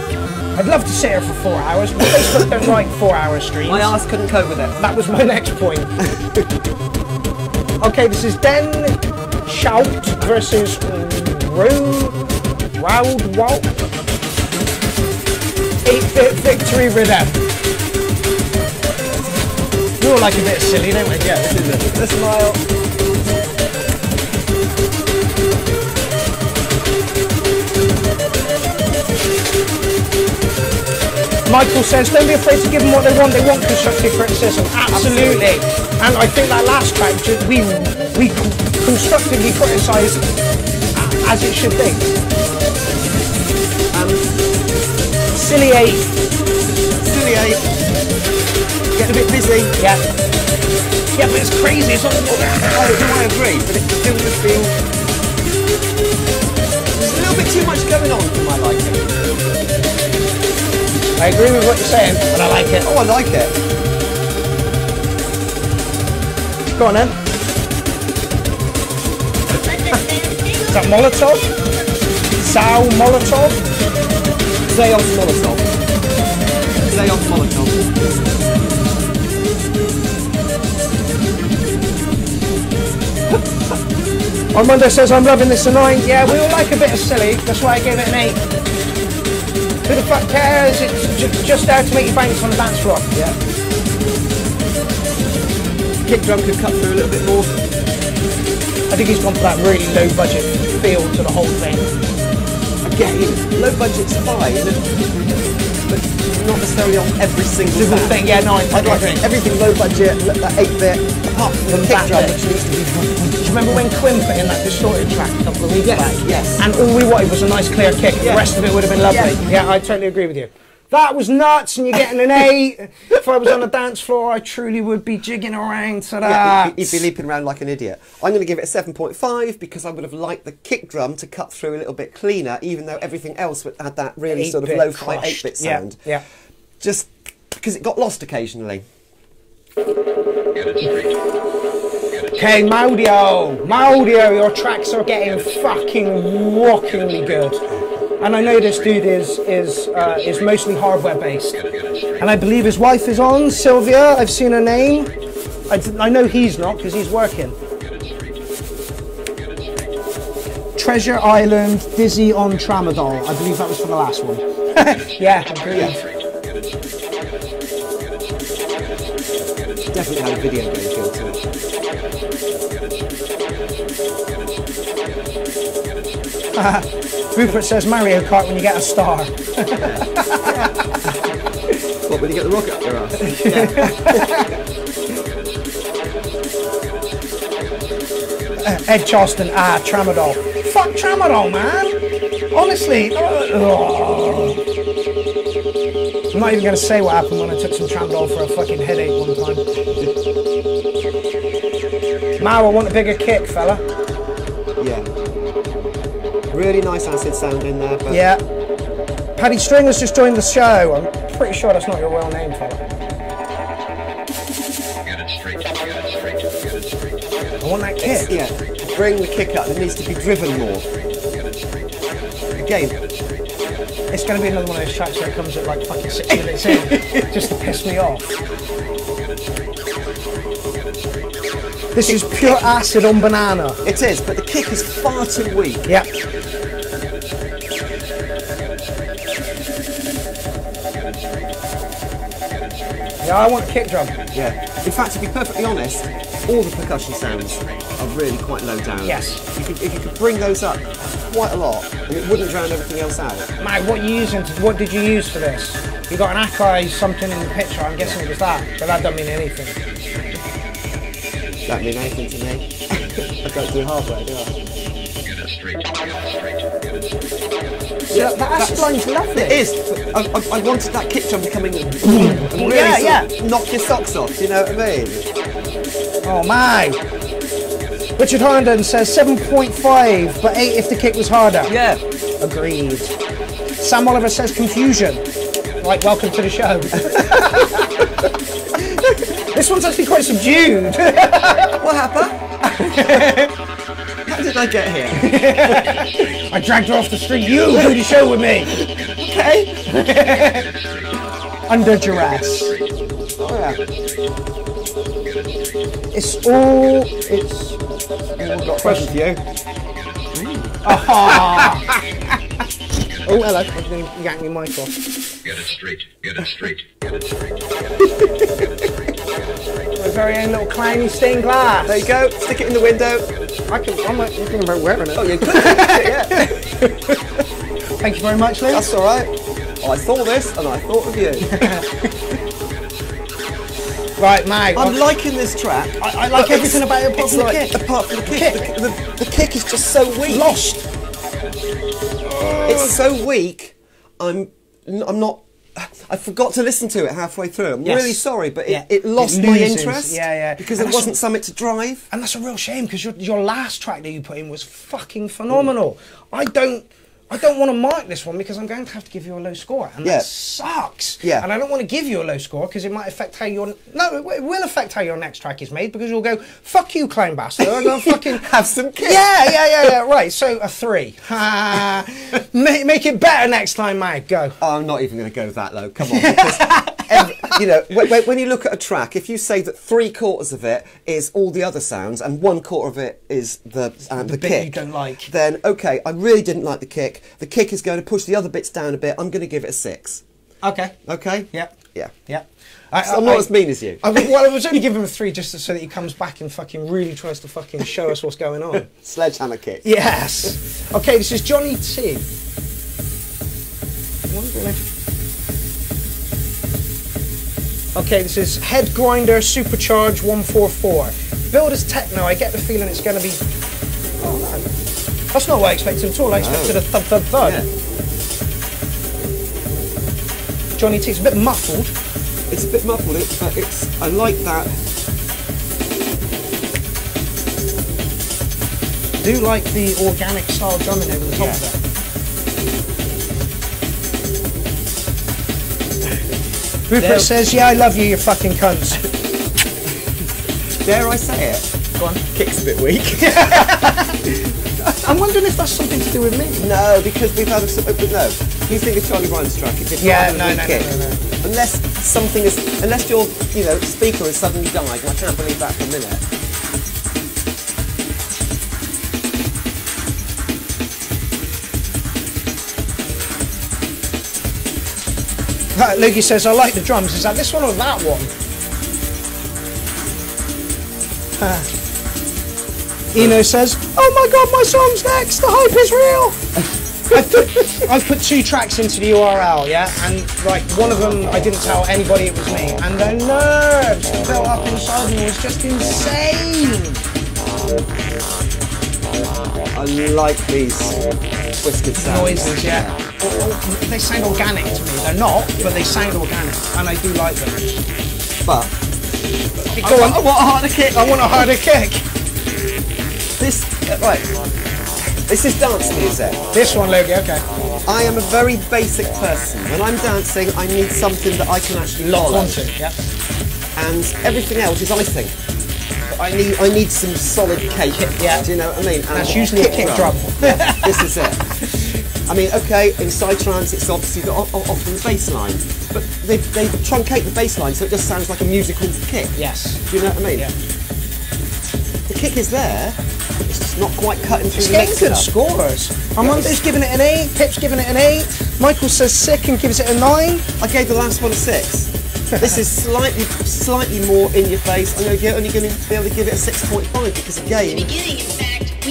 I'd love to sit here for 4 hours, but Facebook don't like 4-hour streams. My arse couldn't cope with it. That was my next point. Okay, this is Den Shout versus Round 8-bit victory rhythm. We all like a bit of silly, don't we? Yeah, this is it. The smile. Michael says, don't be afraid to give them what they want. They want constructive criticism. Absolutely. And I think that last track, we constructively criticised as it should be. Silly 8. Silly 8. Getting a bit busy. Yeah. Yeah, but it's crazy. It's not... I agree, but it still just feels... There's a little bit too much going on for my liking. I agree with what you're saying, but I like it. Oh, I like it. Go on then. Is that Molotov? Sao Molotov? Zayoff Molotov. Zayoff Molotov. Armando says, I'm loving this annoying. Yeah, we all like a bit of silly. That's why I gave it an 8. Who the fuck cares? It's just there to make you bounce on the dance floor. Yeah. kick drum could cut through a little bit more. I think he's gone for that really low budget feel to the whole thing. Again, low budget's fine, but not necessarily on every single thing. Yeah, no, I'd like everything low budget, that 8-bit, apart from the kick drum, which needs to be. Do you remember when Quim put in that distorted track a couple of weeks back? Yes. And all we wanted was a nice clear kick, and the rest of it would have been lovely. Yeah, I totally agree with you. That was nuts, and you're getting an 8. If I was on the dance floor, I truly would be jigging around to that. Yeah, he'd be leaping around like an idiot. I'm going to give it a 7.5 because I would have liked the kick drum to cut through a little bit cleaner, even though everything else had that really sort of lo-fi 8-bit sound. Yeah. Just because it got lost occasionally. Okay, Maudio, your tracks are getting fucking rockingly good. And I know this dude is mostly hardware based. And I believe his wife is on, Sylvia. I've seen her name. I know he's not because he's working. Treasure Island, Dizzy on Tramadol. I believe that was for the last one. Yeah, agreed. Definitely had a video game feel to it. Rupert says Mario Kart when you get a star. What, when you get the rocket up your ass? Yeah. Ed Charleston, Tramadol. Fuck Tramadol, man. Honestly. I'm not even going to say what happened when I took some Tramadol for a fucking headache one time. Mao, I want a bigger kick, fella. Yeah. Really nice acid sound in there. But yeah. Paddy Stringer's just joined the show. I'm pretty sure that's not your real name, fella. I want that kick. Yeah. Bring the kick up. It needs to be driven more. Again. It's going to be another one of those tracks where it comes at like fucking 6 minutes in, just to piss me off. This is pure acid on banana. It is, but the kick is far too weak. Yeah. Yeah, I want a kick drum. Yeah. In fact, to be perfectly honest, all the percussion sounds are really quite low down. Yes. If you could bring those up quite a lot, and it wouldn't drown everything else out. Mate, what did you use for this? You got an Akai something in the picture, I'm guessing it was that, but that doesn't mean anything. That mean anything to me. I don't do hardware, do I? Yeah, that acid line's lovely. It is. I wanted that kick drum to come in and really knock your socks off, do you know what I mean? Oh my! Richard Herndon says 7.5, but 8 if the kick was harder. Yeah. Agreed. Sam Oliver says confusion. Like, welcome to the show. This one's actually quite subdued. What happened? How did I get here? I dragged her off the street. You do the show with me. Okay. Under duress. Oh yeah. It's all got a present for you. Oh, hello. I'm going to yank my mic off. Get it straight. Get it straight. Get it straight. My very own little clowny stained glass. There you go. Stick it in the window. I'm like thinking about wearing it. Oh, you could. Yeah. Thank you very much, Lou. That's all right. Well, I saw this and I thought of you. Right, Mag. I'm liking this track. I like everything about it apart from the kick. Apart from the kick. The kick is just so weak. Lost. It's so weak. I'm not. I forgot to listen to it halfway through. I'm really sorry, but it lost my interest. Yeah. Because it wasn't something to drive. And that's a real shame because your last track that you put in was fucking phenomenal. I don't want to mark this one because I'm going to have to give you a low score, and that sucks. Yeah. And I don't want to give you a low score because it might affect how your it will affect how your next track is made because you'll go, fuck you, clown bastard. I'm gonna fucking have some kick. Yeah. Right. So a 3. Make it better next time, Mag. Go. Oh, I'm not even going to go that low. Come on. Because you know, when you look at a track, if you say that 3/4 of it is all the other sounds and 1/4 of it is the bit kick, you don't like, then okay, I really didn't like the kick. The kick is going to push the other bits down a bit. I'm going to give it a 6. Okay. Okay. Yep. Yeah. Yep. I'm not as mean as you. I was only giving him a 3 just so that he comes back and fucking really tries to fucking show us what's going on. Sledgehammer kick. Yes. Okay, this is Johnny T. Okay, this is Head Grinder Supercharge 144. Billed as techno, I get the feeling it's going to be... Oh, no. That's not what I expected at all. I expected a thud, thud, thud. Yeah. Johnny T, it's a bit muffled. It's a bit muffled, but I like that. I do like the organic style drumming over the top of that. Rupert says, yeah, I love you, you fucking cunts. Dare I say it? Go on. Kick's a bit weak. I'm wondering if that's something to do with me. No, because we've had a... No. You think of Charlie Ryan's track, it did no. Unless something is... Unless your, speaker has suddenly died, and I can't believe that for a minute. Lugie says, I like the drums. Is that this one or that one? Eno says, oh my god, my song's next. The hype is real. I've put 2 tracks into the URL, yeah? And like one of them, I didn't tell anybody it was me. And the nerves that built up inside me was just insane. I like these twisted sounds. Noises, yeah. They sound organic to me. They're not, but they sound organic, and I do like them. But Go on. I want a harder kick. I want a harder kick. This This is dance music. This one, Logie. Okay. I am a very basic person. When I'm dancing, I need something that I can actually Lock follow. onto. Yeah. And everything else is icing. I need some solid cake. Yeah. Do you know what I mean? And that's usually a kick drum. Yeah, this is it. I mean, okay, in psytrance it's obviously often the bass line, but they truncate the bass line so it just sounds like a musical kick. Yes. Do you know what I mean? Yeah. The kick is there, it's just not quite cutting through It's the getting mix good enough. scores. Armando's giving it an 8, Pip's giving it an 8, Michael says sick and gives it a 9. I gave the last one a 6. This is slightly more in your face. I'm only going to be able to give it a 6.5 because again,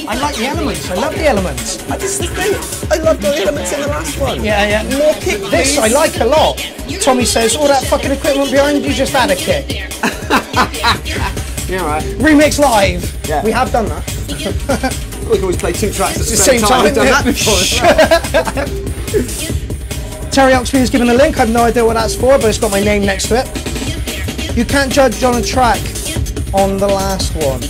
I like the elements. I love the elements. I just think I love the elements in the last one. Yeah. More kick, This please. I like a lot. Tommy says, all that fucking equipment behind you, just add a kick. Yeah, right. Remix live. Yeah. We have done that. We can always play 2 tracks at the Same time. We've done that before as well. Terry Oxby has given a link. I have no idea what that's for, but it's got my name next to it. You can't judge on a track on the last one.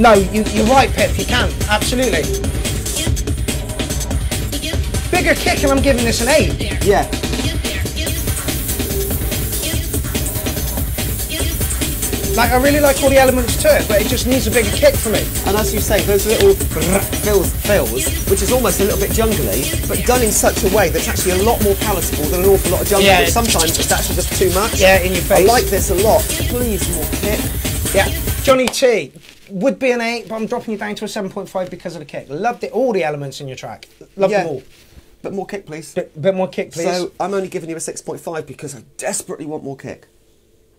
No, you're right, Pip. You can. Absolutely. Bigger kick, and I'm giving this an 8. Yeah. Like, I really like all the elements to it, but it just needs a bigger kick for me. And as you say, those little fills, which is almost a little bit jungly, but done in such a way that's actually a lot more palatable than an awful lot of jungle. Yeah, But sometimes it's actually just too much. Yeah, in your face. I like this a lot. Please, more kick. Yeah. Johnny T would be an 8, but I'm dropping you down to a 7.5 because of the kick. Loved it, all the elements in your track. Loved them all. But more kick, please. Bit more kick, please. So I'm only giving you a 6.5 because I desperately want more kick.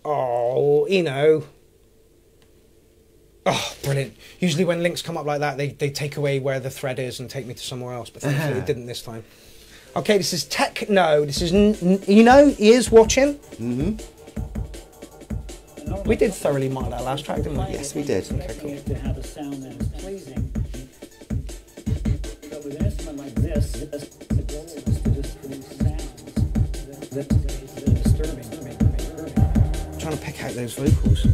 Oh, Oh, brilliant. Usually when links come up like that, they take away where the thread is and take me to somewhere else, but thankfully it didn't this time. Okay, this is Techno. This is, he is watching. Mm-hmm. We did thoroughly model that last track, didn't we? Yes, we did. Okay, cool. To have a sound that is pleasing. But with an instrument like this, the goal is to just produce sounds that are disturbing. I'm trying to pick out those vocals.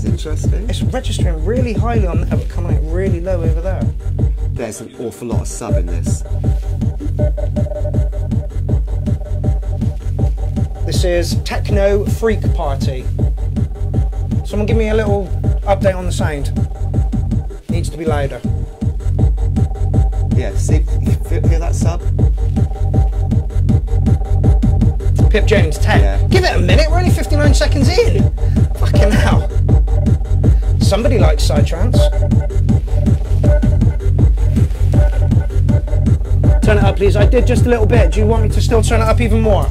Interesting. It's registering really highly on there, but coming out really low over there. There's an awful lot of sub in this. This is Techno Freak Party. Someone give me a little update on the sound. Needs to be louder. Yeah, see, hear that sub? Pip Jones 10. Yeah. Give it a minute, we're only 59 seconds in. Fucking hell. Somebody likes psytrance. Turn it up, please. I did just a little bit. Do you want me to still turn it up even more?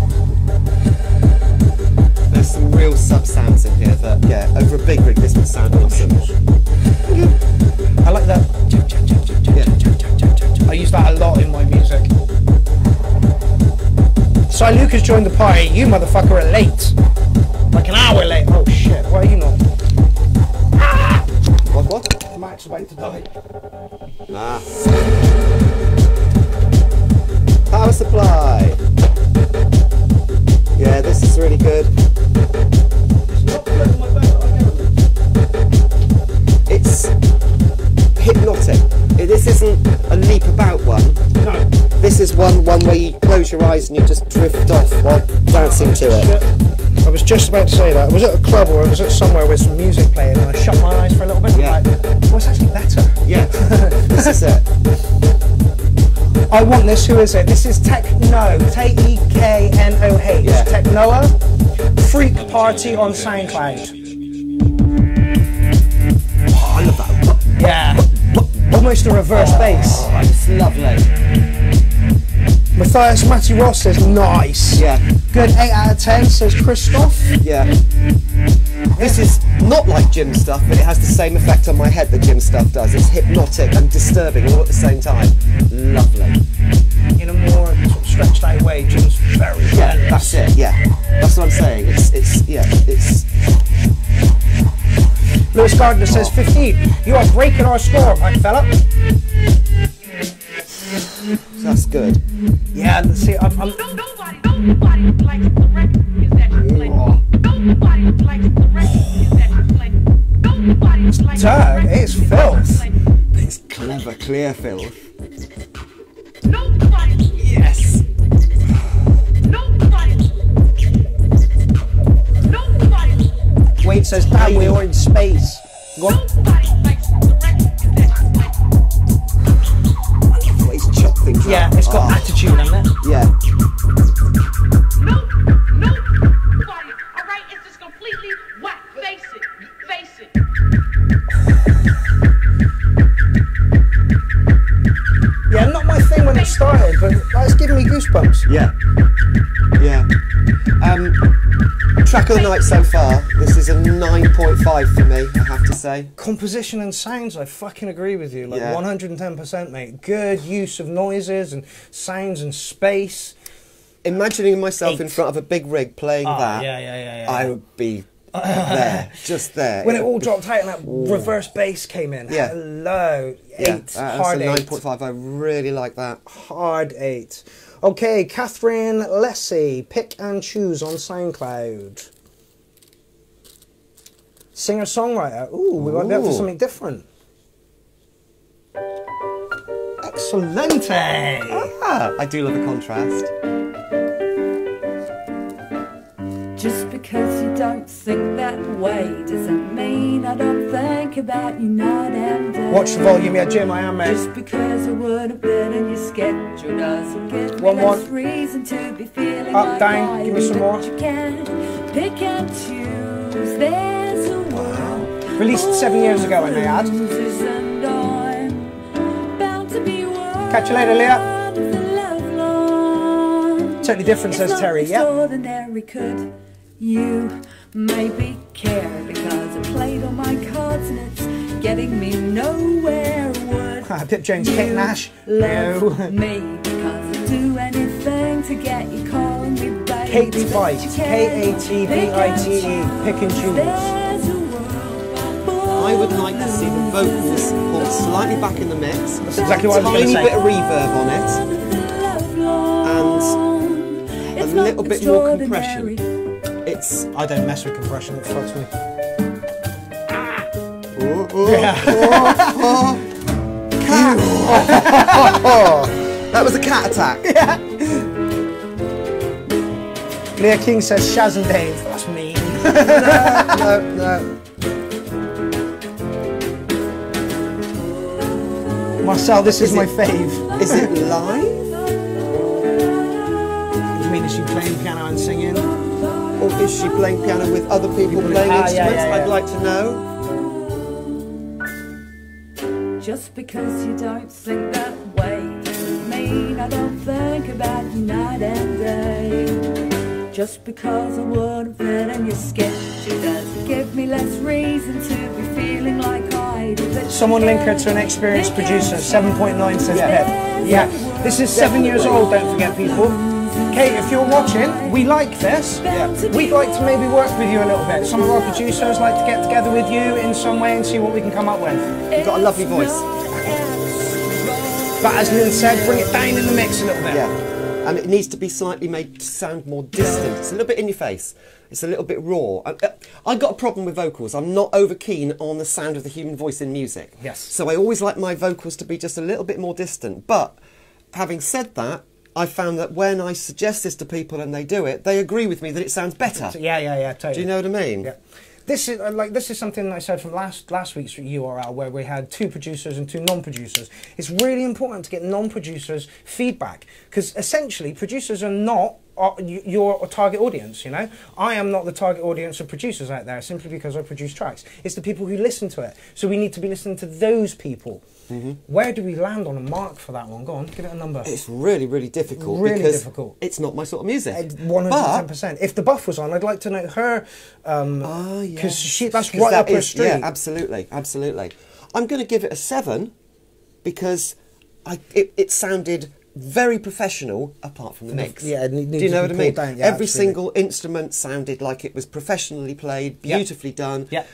There's some real sub sounds in here that, yeah, over a big rig this would sound awesome. I like that. I use that a lot in my music. Cy Luke has joined the party. You motherfucker are late. Like an hour late. Oh shit, why are you not? Ah! What? Max about to die. Ah. Power supply. Yeah, this is really good. It's hypnotic. This isn't a leap about one. No. This is one where you close your eyes and you just drift off while dancing to it. I was just about to say that. I was at a club or I was at somewhere with some music playing and I shut my eyes for a little bit. Yeah. Like, oh, it's actually better. Yeah, this is it. I want this. Who is it? This is Techno. Teknoh. Yeah. Techno. Freak Party on SoundCloud. Oh, I love that. Yeah. Almost a reverse bass. Oh, it's lovely. Matthias Matty Ross says nice. Yeah. Good 8 out of 10 says Christoph. Yeah. This is not like gym stuff, but it has the same effect on my head that gym stuff does. It's hypnotic and disturbing all at the same time. Lovely. In a more sort of stretched out way, Jim's very Yeah, relentless. that's it. Yeah, that's what I'm saying. It's. Lewis Gardner says 15. You are breaking our score, my fella. That's good. Yeah, see, I'm Nobody likes the record is that you play. Nobody likes the record is that you play. Nobody likes Turd, it's filth. It's clever, clear filth. Nobody. Yes. Nobody. Wade says, damn, we are in space. Go on. Nobody likes the record is that you play. I love the way he's chopped things up. Yeah, it's got Oh, attitude, hasn't it? Yeah. Nobody. All right, it's just completely whack. Face it. Face it. Yeah, not my thing when it started, but it's giving me goosebumps. Yeah. Yeah. Track of the night so far. This is a 9.5 for me, I have to say. Composition and sounds, I fucking agree with you. Like Yeah. 110%, mate. Good use of noises and sounds and space. Imagining myself in 8. front of a big rig playing that, Yeah. I would be there, just there. When it all dropped out and that reverse bass came in. Yeah. Hello. 8. Yeah, that's Hard a 8. 9.5. I really like that. Hard 8. Okay, Catherine Lessie, Pick and Choose on SoundCloud. Singer-songwriter. Ooh, we might be up for something different. Excelente! Ah, I do love a contrast. Just because you don't think that way doesn't mean I don't think about you night and day. Watch the volume, yeah, Jim, I am, mate. Just because I would have been in your schedule doesn't give me One more. less reason to be feeling Up, like down, I give me some more. You can pick and choose. There's a world Released 7 years ago, I may add. losers and I'm bound to be one Catch you later, Leah. of the lovelorn. Totally different, says It's Terry, not yeah. extraordinary, could you maybe care because I played all my cards and it's getting me nowhere. Would Pip Jones, Kate you Nash. love No. me because I'd do anything to get you calling me baby. Kate but Bite, you can't. K-A-T-B-I-T-E, Pick and Choose. There's a world I would like to see the vocals pulled slightly back in the mix. That's exactly what I was Tiny going to bit say. of reverb on it. and a little bit more compression. It's I don't mess with compression, it fucks me. that was a cat attack. Leah King says Shaz and Dave. That's mean. No. Marcel, this is my fave. Is it live? You mean is she playing piano and singing? Or is she playing piano with other people playing yeah, instruments? yeah. I'd like to know. Just because you don't think that way doesn't mean I don't think about you night and day. Just because I wouldn't fit in your schedule doesn't give me less reason to be feeling like I do. Someone link her to an experienced producer. 7.9 says Pip. Yeah, this is 7 years old, don't forget, people. Kate, if you're watching, we like this. We'd like to maybe work with you a little bit. Some of our producers like to get together with you in some way and see what we can come up with. You've got a lovely voice. But as Lynn said, bring it down in the mix a little bit. Yeah. And it needs to be slightly made to sound more distant. It's a little bit in your face. It's a little bit raw. I've got a problem with vocals. I'm not over keen on the sound of the human voice in music. Yes. So I always like my vocals to be just a little bit more distant. But having said that, I found that when I suggest this to people and they do it, they agree with me that it sounds better. Yeah, totally. Do you know what I mean? Yeah. This is something I said from last week's URL, where we had 2 producers and 2 non-producers. It's really important to get non-producers' feedback, because essentially producers are not your target audience, you know? I am not the target audience of producers out there simply because I produce tracks. It's the people who listen to it. So we need to be listening to those people. Where do we land on a mark for that one? Go on, give it a number. It's really, really difficult. Really because difficult. It's not my sort of music. 110%. If the Buff was on, I'd like to know her, because that's right up her street. Yeah, absolutely, absolutely. I'm going to give it a 7 because it sounded very professional apart from the mix. Yeah, it needs do you know to what be I mean? pulled down. Yeah, Every absolutely. single instrument sounded like it was professionally played, beautifully done. Yeah.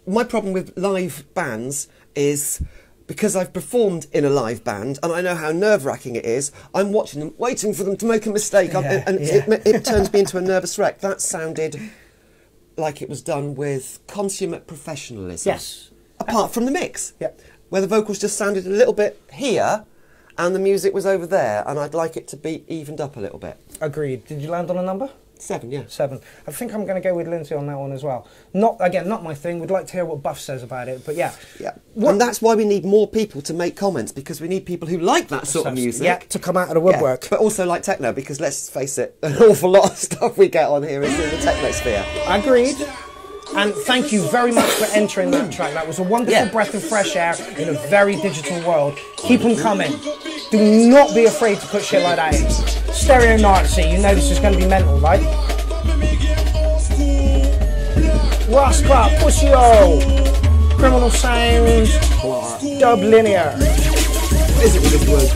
My problem with live bands is because I've performed in a live band and I know how nerve-wracking it is. I'm watching them, waiting for them to make a mistake, it turns me into a nervous wreck. That sounded like it was done with consummate professionalism. Yes. Apart from the mix, Yeah. where the vocals just sounded a little bit here and the music was over there, and I'd like it to be evened up a little bit. Agreed. Did you land on a number? 7, yeah. 7. I think I'm going to go with Lindsay on that one as well. Not my thing. We'd like to hear what Buff says about it, but yeah. Yeah. And that's why we need more people to make comments, because we need people who like that sort of music. Yeah, to come out of the woodwork. Yeah, but also like techno, because let's face it, an awful lot of stuff we get on here is in the techno sphere. Agreed. And thank you very much for entering that track. That was a wonderful breath of fresh air in a very digital world. Keep them coming. Do not be afraid to put shit like that in. Stereo Nazi, you know this is going to be mental, right? Rascal, Pussy-O, Criminal Sounds, Dub Linear. Is it with this word?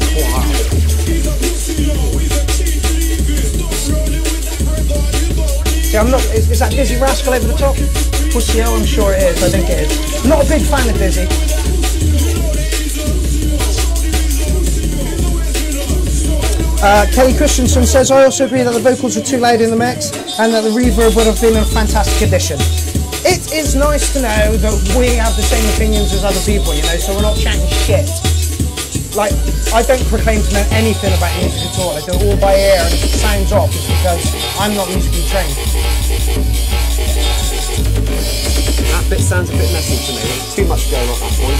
See, I'm not. Is that Dizzy Rascal over the top? Pussy-O, I'm sure it is. I think it is. Not a big fan of Dizzy. Kelly Christensen says, I also agree that the vocals were too loud in the mix and that the reverb would have been a fantastic addition. It is nice to know that we have the same opinions as other people, you know, so we're not chatting shit. Like, I don't proclaim to know anything about music at all. I do it all by ear, and if it sounds off, it's because I'm not musically trained. That bit sounds a bit messy to me. There's too much going on at that point.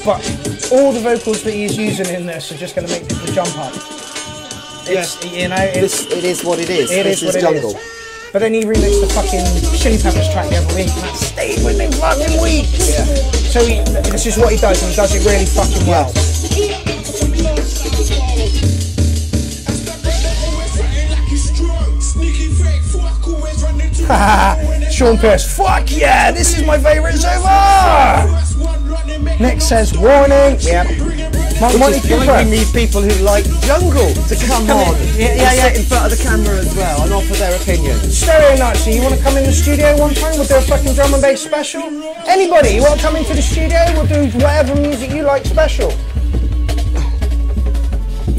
But all the vocals that he's using in this are just going to make people jump up. It's, you know, it is what it is. This is jungle. But then he remixed the fucking Chili Peppers track the other week, and that stayed with me fucking weeks. Yeah. So this is what he does, and he does it really fucking well. Sean Pierce, fuck yeah, this is my favourite so far! Nick says, warning, yeah. We need people who like jungle to come on. Sit in front of the camera as well and offer their opinion. Stereo Nazi, you want to come in the studio one time? We'll do a fucking drum and bass special. Anybody, you want to come into the studio? We'll do whatever music you like special.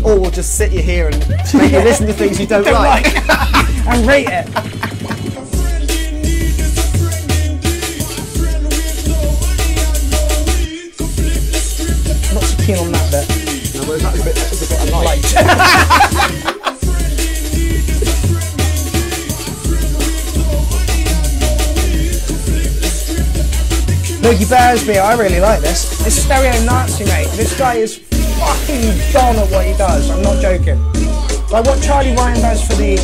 Or we'll just sit you here and make you listen to things you don't like. And rate it. Not so keen on that bit. No, but that was a bit of light. Logie Bearsby, I really like this. It's Stereo Nazi, mate. This guy is fucking gone at what he does. I'm not joking. Like what Charlie Ryan does for the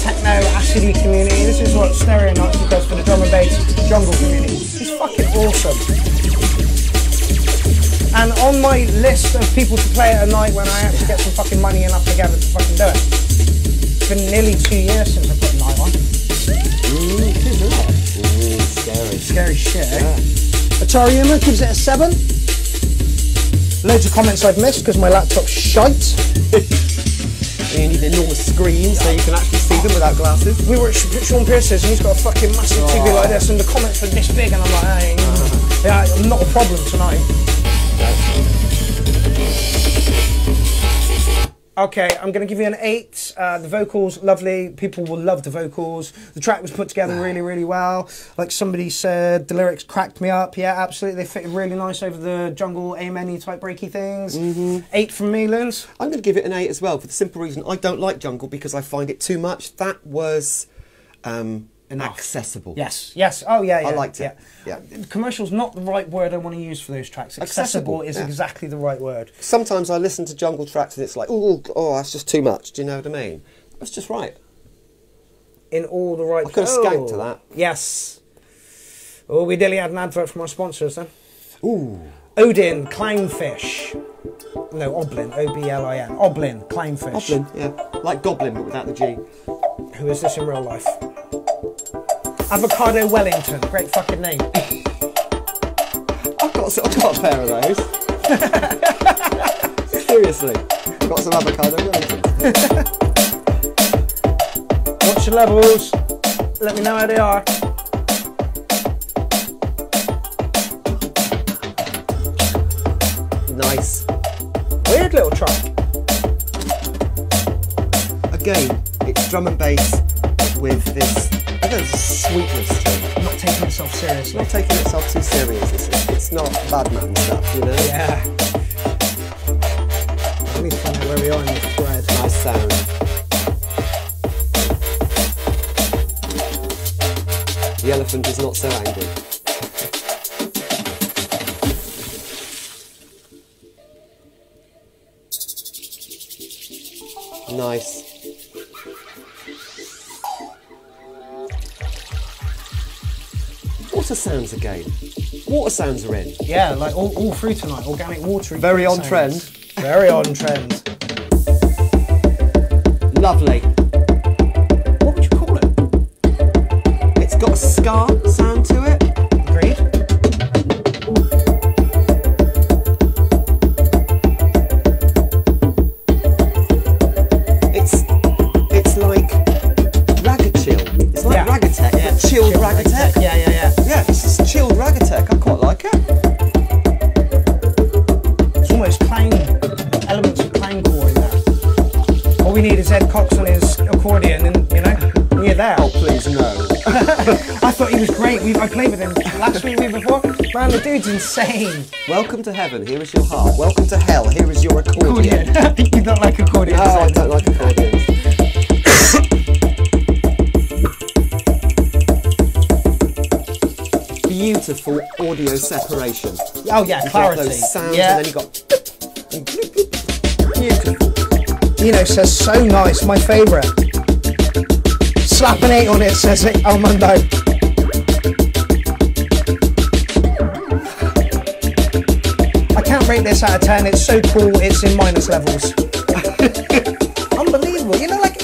techno acidy community, this is what Stereo Nazi does for the drum and bass bass jungle community. He's fucking awesome. And on my list of people to play at a night when I actually get some fucking money enough together to fucking do it. It's been nearly 2 years since I put a night on. Scary. Scary shit, eh? Atari Yuma gives it a 7. Loads of comments I've missed because my laptop's shite. You need an enormous screen so you can actually see them without glasses. We were at Sean Pierce's and he's got a fucking massive TV like this and the comments are this big and I'm like, hey, yeah, not a problem tonight. Okay, I'm going to give you an 8. The vocals, lovely. People will love the vocals. The track was put together really, really well. Like somebody said, the lyrics cracked me up. Yeah, absolutely. They fit really nice over the jungle, amen-y type breaky things. 8 from me, Loons. I'm going to give it an 8 as well for the simple reason I don't like jungle because I find it too much. That was accessible. Yes, yes. Oh, yeah, yeah. I liked it. Yeah. Commercial's not the right word I want to use for those tracks. Accessible is exactly the right word. Sometimes I listen to jungle tracks and it's like, oh, that's just too much. Do you know what I mean? That's just right. In all the right... I could have skanked to that. Yes. Oh, we nearly had an advert from our sponsors then. Ooh. Odin, Clownfish. No, Oblin, O-B-L-I-N. Oblin, Clownfish. Oblin, yeah. Like Goblin, but without the G. Who is this in real life? Avocado Wellington, great fucking name. I've got a pair of those. Seriously, I've got some avocado Wellingtons. Watch your levels. Let me know how they are. Nice. Weird little track. Again, it's drum and bass with this. There's sweetness to it. Not taking itself seriously. Not taking itself too serious. It's not bad man stuff, you know? Yeah. I need to find out where we are in the thread. Nice sound. The elephant is not so angry. Nice. Water sounds again. Water sounds are in. Yeah, like all through tonight. Organic watery. Very on sounds. trend. Very on trend. Lovely. What would you call it? It's got a ska sound to it. Agreed. It's like ragachill. It's like ragatech, but chilled ragatech. Yeah. Yeah, it's just chilled ragatech. I quite like it. It's almost clang, elements of clangcore in there. All we need is Ed Cox on his accordion and, you know, we're there. Oh, please, no. I thought he was great. I played with him last week before. Man, the dude's insane. Welcome to heaven, here is your heart. Welcome to hell, here is your accordion. You don't like accordions? No, I don't like accordions. Beautiful audio separation. Oh yeah, You've clarity. got those sounds yeah. and then you got beautiful. Nino says so nice, my favourite. Slap an 8 on it, says it, Mundo. I can't rate this out of 10, it's so cool, it's in minus levels. Unbelievable. You know, like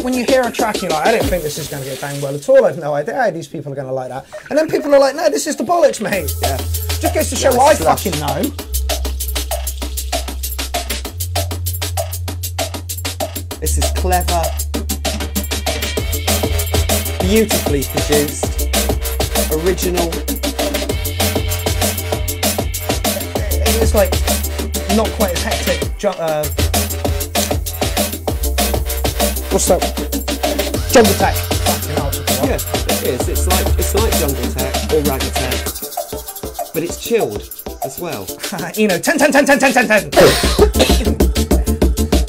when you hear a track, you're like, I don't think this is going to get down well at all. I have no idea these people are going to like that. And then people are like, no, this is the bollocks, mate. Yeah. Just goes to show what I fucking know. This is clever, beautifully produced, original. It's like not quite as hectic. What's that? Jungle Tech. Fucking hell, Yeah, it is. It's like Jungle Tech or Ragatech, but it's chilled as well. You know, 10.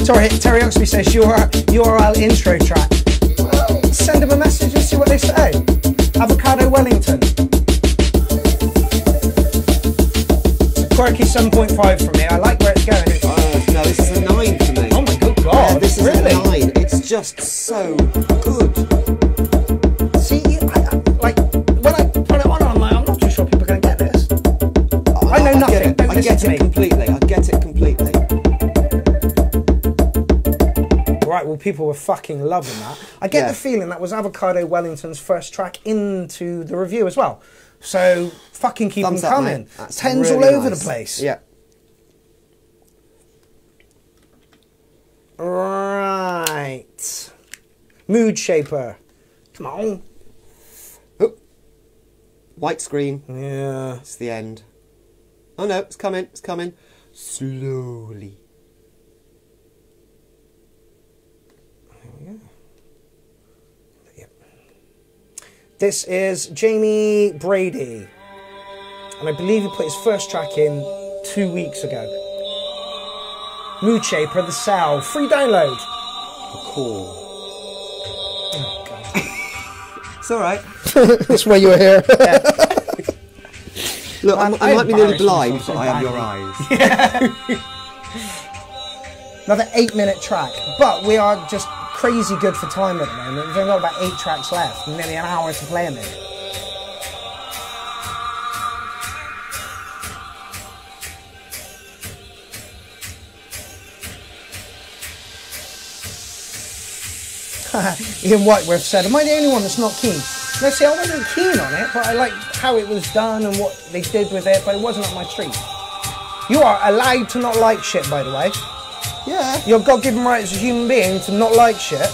Sorry, Terry Oxby says URL intro track. Well, send them a message and see what they say. Avocado Wellington. Quirky 7.5 from me. I like where it's going. No, this is a 9 for me. Oh my good God! Yeah, this is really? a 9. It's just so good. See, like people were fucking loving that. I get the feeling that was Avocado Wellington's first track into the review as well. So fucking keep them coming. Tens really all over the place. Yeah. Right. Mood Shaper. Come on. Oh. White screen. Yeah. It's the end. Oh no, it's coming. It's coming. Slowly. This is Jamie Brady, and I believe he put his first track in 2 weeks ago. Mood Shaper, The Cell, free download. Cool. Oh, God. It's alright. That's why you were here. Look, I might be nearly blind, but I have your eyes. Yeah. Another 8-minute track, but we are just crazy good for time at the moment. We've only got about 8 tracks left, and nearly an hour to play them in. Ian Whiteworth said, am I the only one that's not keen? No, see, I wasn't keen on it, but I liked how it was done and what they did with it, but it wasn't up my street. You are allowed to not like shit, by the way. Yeah. Your God-given right as a human being to not like shit.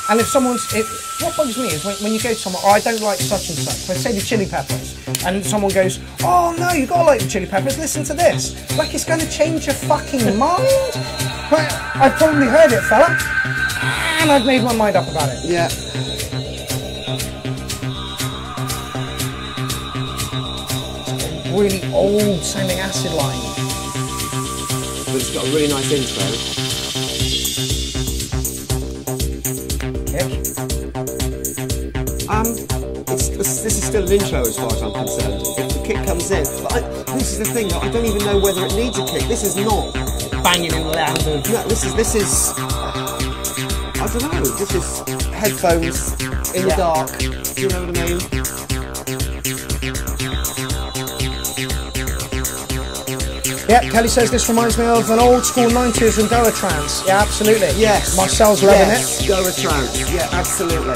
And if someone's... what bugs me is when you go to someone, oh, I don't like such and such. Let's say the Chili Peppers. And someone goes, oh, no, you got to like the Chili Peppers. Listen to this. Like it's going to change your fucking mind? But I've probably heard it, fella. And I've made my mind up about it. Yeah. Really old sounding acid line. But it's got a really nice intro. This is still an intro as far as I'm concerned. If the kick comes in, but this is the thing though, I don't even know whether it needs a kick. This is not Banging in the loud. No, this is I don't know. This is headphones in the dark. Do you know what I mean? Yep, Kelly says this reminds me of an old school 90s and Goa trance. Yeah, absolutely. Yes. Marcel's loving it. Goa trance. Yeah, absolutely.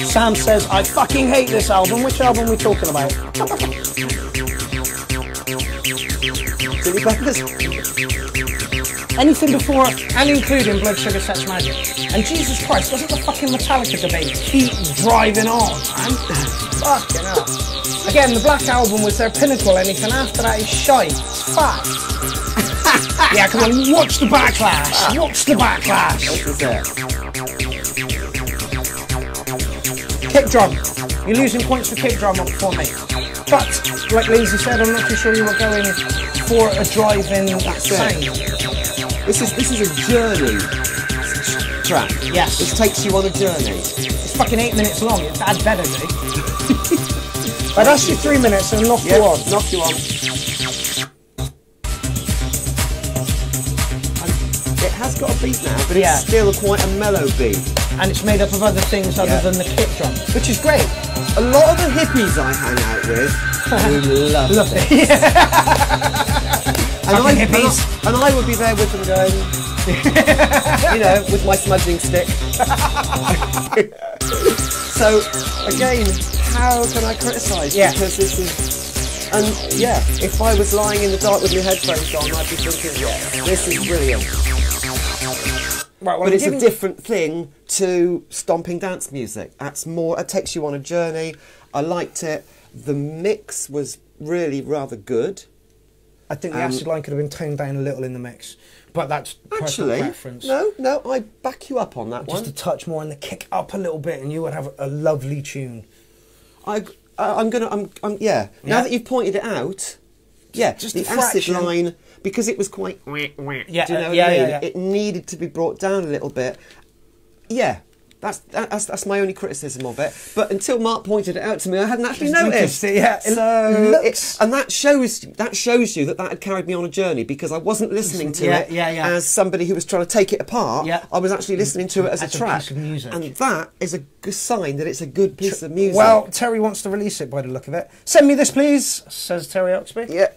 Sam says, I fucking hate this album. Which album are we talking about? Chili Peppers? Anything before and including Blood Sugar Sex Magic. And Jesus Christ, doesn't the fucking Metallica debate keep driving on, man? Fucking hell. Again, the Black Album was their pinnacle. Anything after that is shite. It's fact. Yeah, come on, watch the backlash. Watch the backlash. Kick drum. You're losing points for kick drum up for me. But, like Lazy said, I'm not too sure you were going for a drive-in sound. This is a journey track. Yes. This takes you on a journey. It's fucking 8 minutes long. It's bad better, dude. Right, that's your 3 minutes and knock you on. Knock you on. It has got a beat now, but it's still quite a mellow beat. And it's made up of other things other than the kick drum, which is great. A lot of the hippies I hang out with, who love it. And I would be there with them going, you know, with my smudging stick. So, again, how can I criticise? Yeah. Because this is... And, yeah, if I was lying in the dark with my headphones on, I'd be thinking, yeah, this is brilliant. Right, well, but it's a different thing to stomping dance music. That's more... It takes you on a journey. I liked it. The mix was really rather good. I think the acid line could have been toned down a little in the mix, but that's personal preference. No, I back you up on that one. Just a touch more and the kick up a little bit, and you would have a lovely tune. Yeah. Now that you've pointed it out, yeah, just the acid line, because it was quite. Do you know what I mean? Yeah. It needed to be brought down a little bit. Yeah. That's my only criticism of it. But until Mark pointed it out to me, I hadn't actually noticed. Yeah, And that shows you that had carried me on a journey, because I wasn't listening to it as somebody who was trying to take it apart. Yeah. I was actually listening to it as a track. Piece of music. And that is a good sign that it's a good piece of music. Well, Terry wants to release it by the look of it. Send me this, please, says Terry Oxby. Yeah.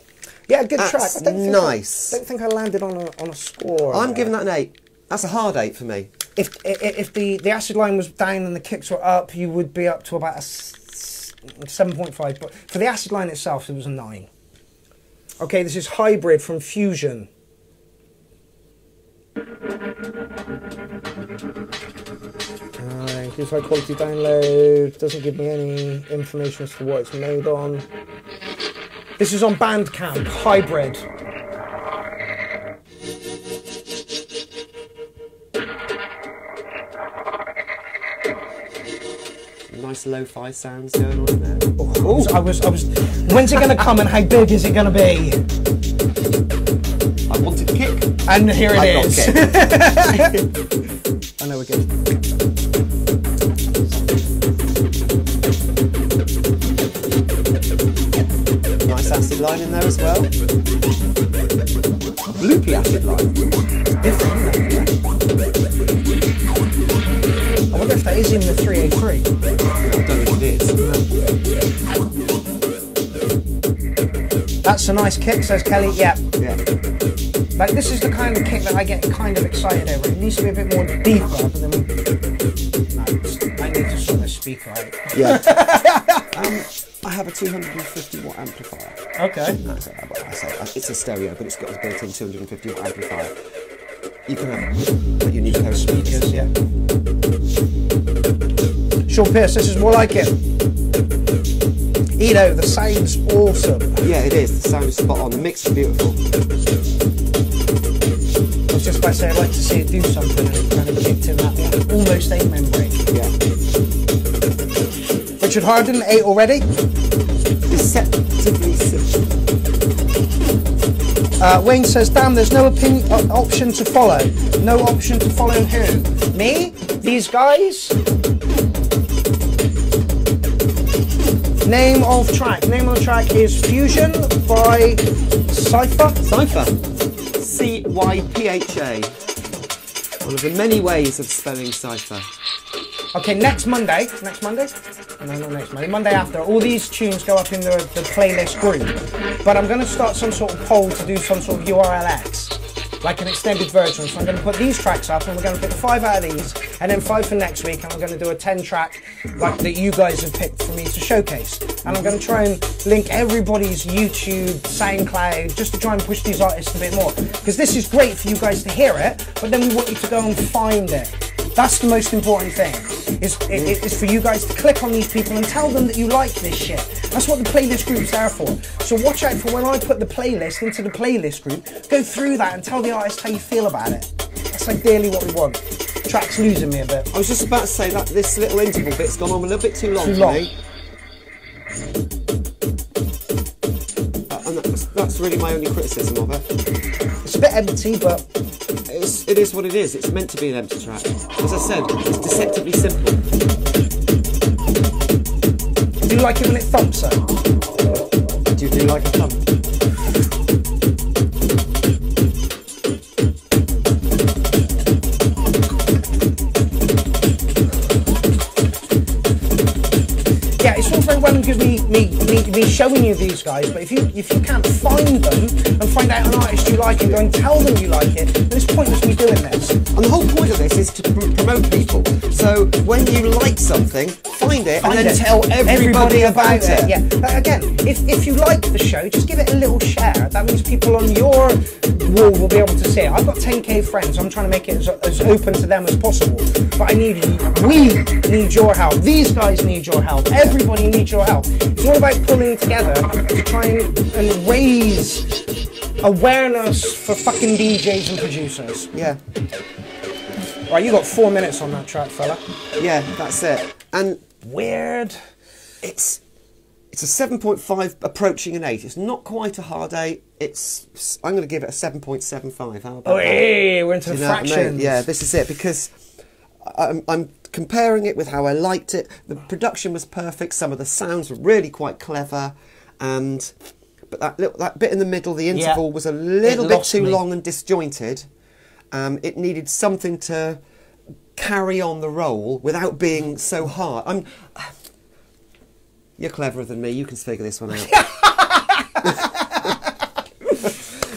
Yeah, good track. That's nice. I don't think I landed on a score. I'm giving that an 8. That's a hard 8 for me. If the acid line was down and the kicks were up, you would be up to about a 7.5. But for the acid line itself, it was a 9. Okay, this is Hybrid from Fusion. Alright, here's high quality download. Doesn't give me any information as to what it's made on. This is on Bandcamp, Hybrid. Nice lo-fi sounds going on in there. Oh, I was. When's it going to come and how big is it going to be? I wanted to kick. And here it is. I know we're good. Nice acid line in there as well. Loopy acid line. Different, isn't it? I wonder if that is in the 383. I don't think it is. That's a nice kick, says Kelly. Yeah. Yeah. Like, this is the kind of kick that I get kind of excited over. It needs to be a bit more deeper, but then I need to sort this speaker out. Yeah. I have a 250 watt amplifier. Okay. It's a stereo, but it's got a built-in 250 watt amplifier. You can have it, but you need a pair of speakers. Yeah. Sean Pierce, this is more like it. Edo, the sound's awesome. Yeah, it is. The sound is spot on. The mix is beautiful. I was just about to say I'd like to see it do something, and it kind of kicked in that almost 8 membrane. Yeah. Richard Harden, 8 already. Deceptively simple. Wayne says, damn, there's no option to follow. No option to follow who? Me? These guys? Name of track. Name of the track is Fusion by Cypher. Cypher. C-Y-P-H-A. One of the many ways of spelling Cypher. Okay, next Monday. Next Monday? No, not next Monday. Monday after. All these tunes go up in the playlist group. But I'm going to start some sort of poll to do some sort of URLX. Like an extended version. So I'm going to put these tracks up and we're going to pick 5 out of these and then 5 for next week, and we're going to do a 10 track like that you guys have picked for me to showcase. And I'm going to try and link everybody's YouTube, SoundCloud, just to try and push these artists a bit more. Because this is great for you guys to hear it, but then we want you to go and find it. That's the most important thing, is for you guys to click on these people and tell them that you like this shit. That's what the playlist group's there for. So watch out for when I put the playlist into the playlist group, go through that and tell the artist how you feel about it. That's ideally what we want. Track's losing me a bit. I was just about to say that this little interval bit's gone on a little bit too long for me. And that's really my only criticism of it. It's a bit empty, but it is what it is. It's meant to be an empty track. As I said, it's deceptively simple. do you like it when it thumps though? Do you like a thump? Yeah, it's all very well and good me showing you these guys, but if you can't find them and find out an artist you like and go and tell them you like it, then it's pointless me doing this. And the whole point of this is to promote people. So when you like something, find it and then tell everybody about it. Yeah. Again, if you like the show, just give it a little share. That means people on your wall will be able to see it. I've got 10k friends. I'm trying to make it as open to them as possible. But we need your help. These guys need your help. Everybody needs your help. It's all about pulling together to try and raise awareness for fucking DJs and producers. Yeah. Right, you got 4 minutes on that track, fella. Yeah, that's it. And weird. It's a 7.5 approaching an 8. It's not quite a hard 8. I'm going to give it a 7.75. How about hey, we're into the fractions. I mean? Yeah, this is it, because I'm comparing it with how I liked it. The production was perfect. Some of the sounds were really quite clever, but that bit in the middle, the interval, was a little bit too long and disjointed. It needed something to carry on the roll without being so hard. You're cleverer than me. You can figure this one out.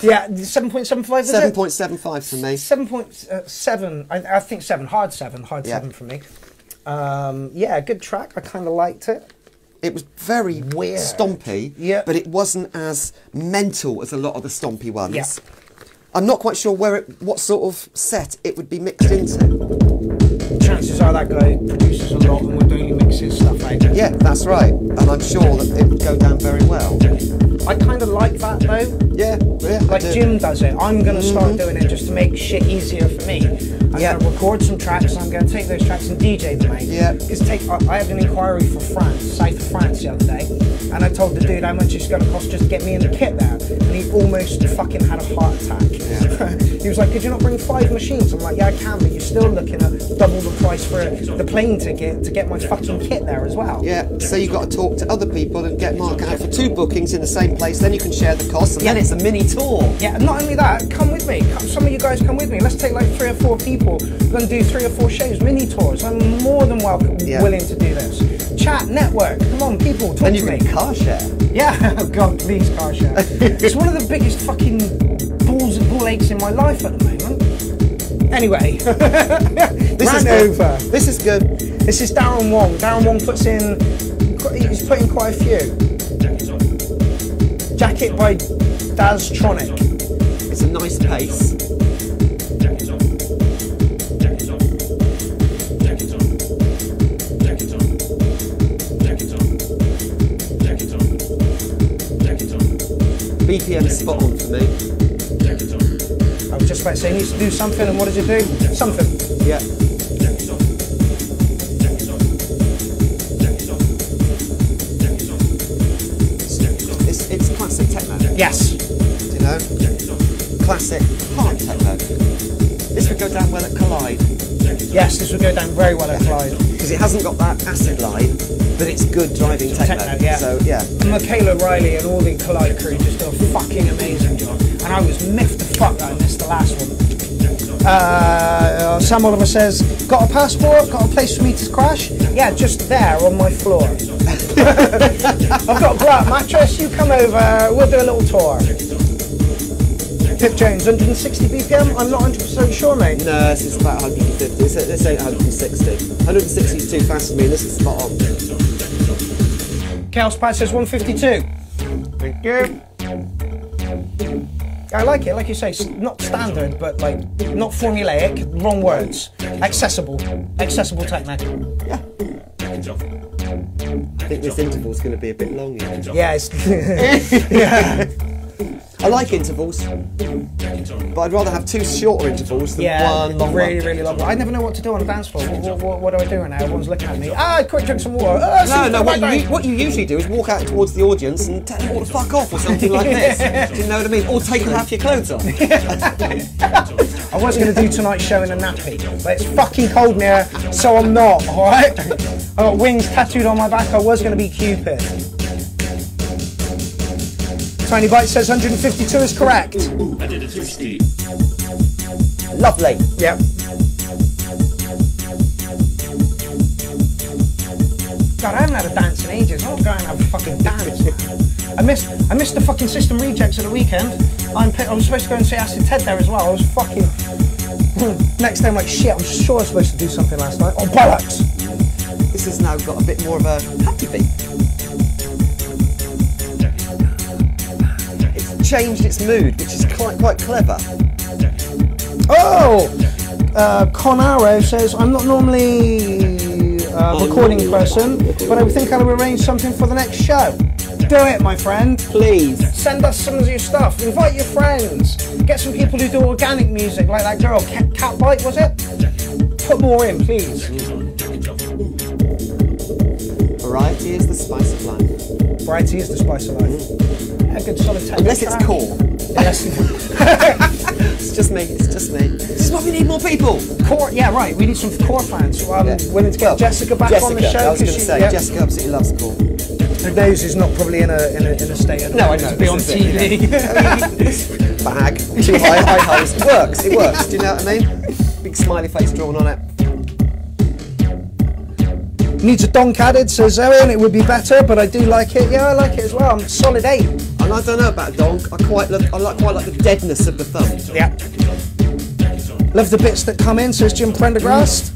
Yeah, 7.75 is it? 7.75 for me. 7.7. I think 7. Hard 7 for me. Yeah, good track. I kind of liked it. It was very Weird. stompy, Yeah. but it wasn't as mental as a lot of the stompy ones. Yeah. I'm not quite sure what sort of set it would be mixed into. Chances are that guy produces a lot and would only mix his stuff out. Yeah, that's right. And I'm sure that it would go down very well. I kind of like that though. Yeah, Like Jim does it. I'm going to start doing it just to make shit easier for me. I'm going to record some tracks, I'm going to take those tracks and DJ them out. Yeah. Because I had an inquiry for France, south of France the other day, and I told the dude how much it's going to cost just to get me in the kit there. And he almost fucking had a heart attack. Yeah. He was like, could you not bring 5 machines? I'm like, yeah, I can, but you're still looking at double the price for the plane ticket to get my fucking kit there as well. Yeah, so you've got to talk to other people and get Mark out for 2 bookings in the same place, then you can share the costs, and then it's a mini tour. Yeah, not only that, come with me. Some of you guys come with me. Let's take like 3 or 4 people. We're going to do 3 or 4 shows, mini tours. I'm more than willing to do this. Chat, network, come on, people, talk to me. And you can car share. Yeah, oh God, please car share. It's one of the biggest fucking ball aches in my life at the moment. Anyway, This is good. This is Darren Wong. Darren Wong he's put in quite a few. Jacket by Daztronic. It's a nice pace. BPM spot on for me. I was just about to say, he needs to do something, and what does it do? Something. Yeah. It's classic techno. Yes. You know? Classic hard techno. This would go down well at Collide. Yes, this would go down very well at Clyde. Because it hasn't got that acid line, but it's good driving techno. Yeah. So, yeah. Michaela Riley and all the Collide crew just do a fucking amazing job. And I was miffed the fuck that I missed the last one. Sam Oliver says, got a passport? Got a place for me to crash? Yeah, just there on my floor. I've got a blow-up mattress, you come over, we'll do a little tour. Pip Jones, 160 BPM? I'm not 100% sure, mate. No, this is about 150. This ain't 160. 160 is too fast for me, this is spot on. Chaos Pat says 152. Thank you. I like it, like you say, it's not standard, but like, not formulaic, wrong words. Accessible techno. Yeah. I think this interval's going to be a bit long, you know. Yeah, yeah. I like intervals, but I'd rather have 2 shorter intervals than one long really, one. really long. I never know what to do on a dance floor. What do I do right now? Everyone's looking at me. Quick drink some water. No, what you usually do is walk out towards the audience and tell them all to fuck off or something like this. Do you know what I mean? Or take half your clothes off. I was going to do tonight's show in a nappy, but it's fucking cold in here, so I'm not, alright? I've got wings tattooed on my back. I was going to be Cupid. Tiny Bite says 152 is correct. 160. Lovely. Yep. God, I haven't had a dance in ages. I'm not going to have a fucking dance, man. I missed the fucking System Rejects at the weekend. I was supposed to go and see Acid Ted there as well. I was fucking... Next day I'm like, shit, I'm sure I was supposed to do something last night. Oh, bollocks! This has now got a bit more of a happy beat. It's changed its mood, which is quite clever. Oh! Conaro says, I'm not normally a recording person, but I think I'll arrange something for the next show. Do it, my friend. Please. Send us some of your stuff. Invite your friends. Get some people who do organic music, like that girl, Catbite, was it? Put more in, please. Variety is the spice of life. Variety is the spice of life. A good solid techno. Unless it's core. Yes. It's just me. This is why we need more people. Core, yeah, right. We need some core fans. So I'm willing to get Jessica back on the show. I was going to say, Jessica absolutely loves core. Her nose is not probably in a state of to be on TV. Bag, 2 high highs. It works. Do you know what I mean? Big smiley face drawn on it. Needs a donk added, says Zoe, and it would be better, but I do like it. Yeah, I like it as well. I'm a solid 8. And I don't know about donk. I quite like the deadness of the thumb. Yeah. Love the bits that come in, says Jim Prendergast.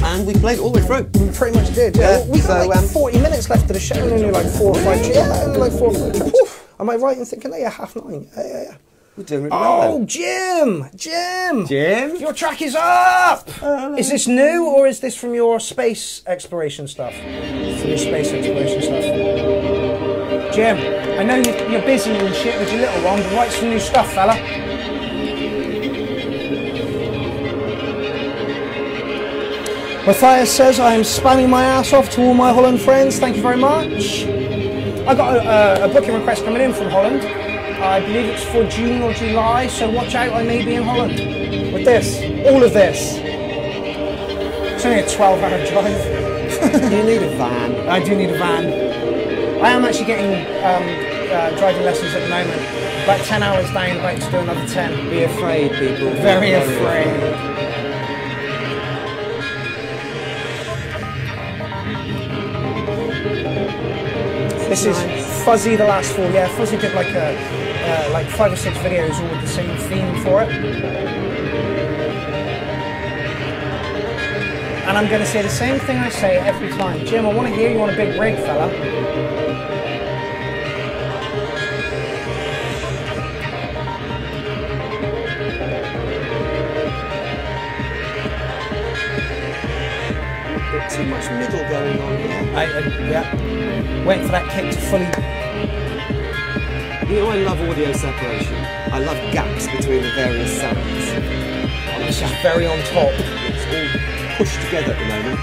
And we played all the way through. We pretty much did. Yeah. We got So, like 40 minutes left of the show, and only like 4 or 5. Yeah, only like 4 or 5 tracks. Am I right in thinking that? Yeah, 8:30. Yeah. We're doing really well. Oh, Jim! Jim? Your track is up! Is this new, or is this from your space exploration stuff? From your space exploration stuff. Jim, I know you're busy and shit with your little one, but write some new stuff, fella. Matthias says, I am spamming my ass off to all my Holland friends. Thank you very much. I got a booking request coming in from Holland. I believe it's for June or July, so watch out, I may be in Holland. With this, all of this. It's only a 12-hour drive. You need a van. I do need a van. I am actually getting driving lessons at the moment. About 10 hours down, about to do another 10. Be afraid, people. Very afraid. This is Fuzzy, the last 4. Yeah, Fuzzy did like 5 or 6 videos all with the same theme for it. And I'm going to say the same thing I say every time. Jim, I want to hear you on a big rig, fella. Bit too much middle going on here. Yeah. Waiting for that kick to fully... You know, I love audio separation. I love gaps between the various sounds. Oh, this is very on top. It's all pushed together at the moment.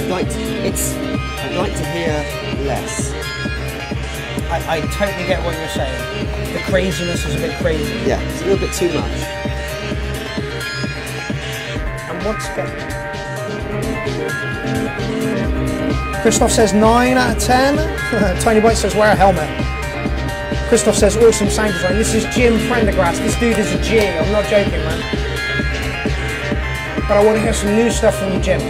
I'd like to hear less. I totally get what you're saying. The craziness is a bit crazy. Yeah, it's a little bit too much. And once again... Christoph says 9 out of 10. Tiny Bite says wear a helmet. Christoph says awesome sound design. This is Jim Prendergast. This dude is a G. I'm not joking, man. But I want to hear some new stuff from you, Jim.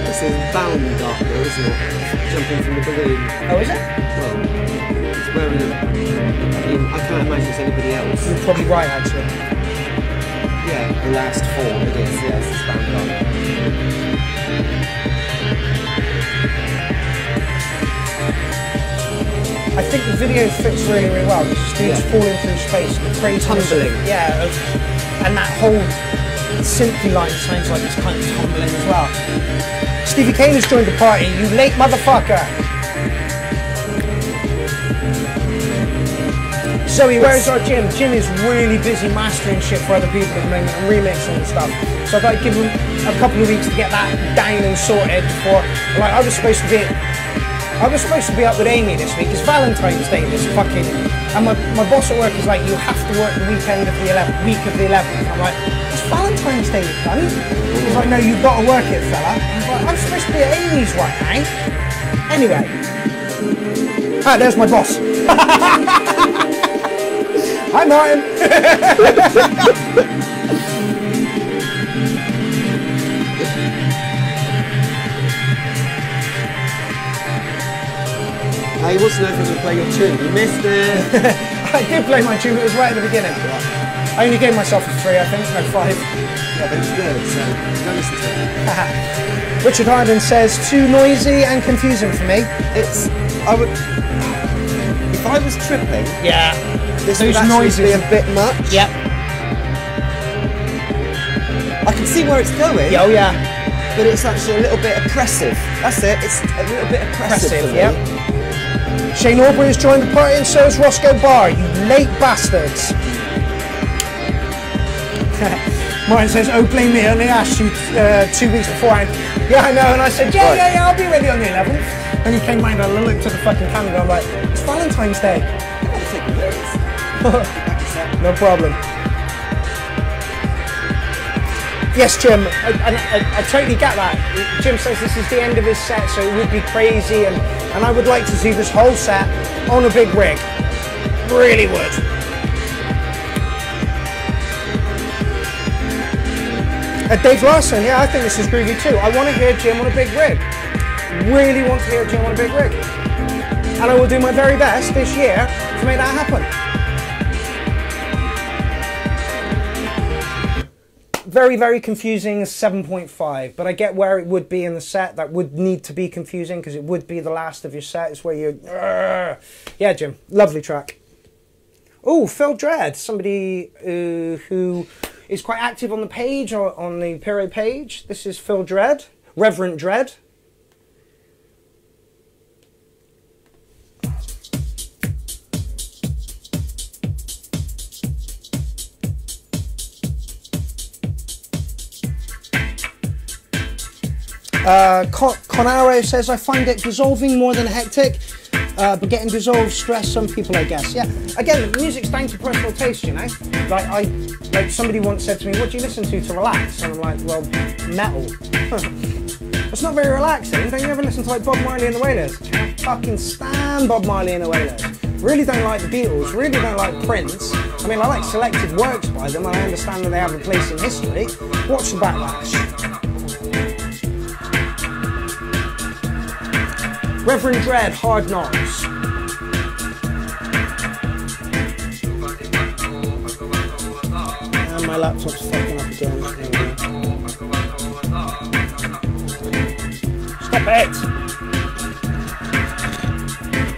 This is bound up though, isn't it? Jumping from the balloon. Oh, is it? Well, it's wearing a... I mean, I can't imagine it's anybody else. You're probably right, actually. Yeah, the last 4 it is, yes, it's bound up. I think the video fits really, really well because this dude's falling through space and the crazy Tumbling. Yeah, and that whole synthy line sounds like it's kind of tumbling as well. Stevie Kane has joined the party, you late motherfucker! Zoe, where's our Jim? Jim is really busy mastering shit for other people at the moment and remixing and stuff. So I've got to give him a couple of weeks to get that down and sorted before, like, I was supposed to be up with Amy this week. It's Valentine's Day this fucking... And my boss at work is like, you have to work the weekend of the 11th, week of the 11th. I'm like, it's Valentine's Day, cunt. He's like, no, you've got to work it, fella. I'm like, I'm supposed to be at Amy's right now. Anyway. Ah, there's my boss. Hi, Martin. He wants to know if you can play your tune. You missed it. I did play my tune, but it was right at the beginning. I only gave myself a 3, I think, no 5. Yeah, but it's good, so don't listen to it. Richard Harden says, too noisy and confusing for me. If I was tripping, Yeah. this Those would actually noises. be a bit much. Yep. I can see where it's going, Oh, yeah. but it's actually a little bit oppressive. That's it, it's a little bit oppressive for me. Yep. Shane Aubrey has joined the party and so has Roscoe Barr, you late bastards. Martin says, oh, blame me, I only asked you 2 weeks beforehand. Yeah, I know, and I said, yeah, I'll be ready on the 11th. And he came round and I looked at the fucking calendar, I'm like, it's Valentine's Day. No problem. Yes, Jim, I totally get that. Jim says this is the end of his set, so it would be crazy, and I would like to see this whole set on a big rig. Really would. Dave Larson, yeah, I think this is groovy too. I want to hear Jim on a big rig. Really want to hear Jim on a big rig. And I will do my very best this year to make that happen. Very, very confusing 7.5, but I get where it would be in the set. That would need to be confusing because it would be the last of your set. It's where you... Yeah, Jim, lovely track. Oh, Phil Dredd, somebody who is quite active on the page, or on the Pierrot page. This is Phil Dredd, Reverend Dredd. Conaro says, I find it dissolving more than hectic, but getting dissolved stress some people, I guess. Yeah, again, music's down to personal taste, you know. Like somebody once said to me, what do you listen to relax? And I'm like, well, metal. It's not very relaxing. Don't you ever listen to like Bob Marley and the Wailers? I can't fucking stand Bob Marley and the Wailers. Really don't like the Beatles, really don't like Prince. I mean, I like selected works by them, and I understand that they have a place in history. Watch the backlash. Reverend Dredd, Hard Knocks. And my laptop's fucking up again. Stop it!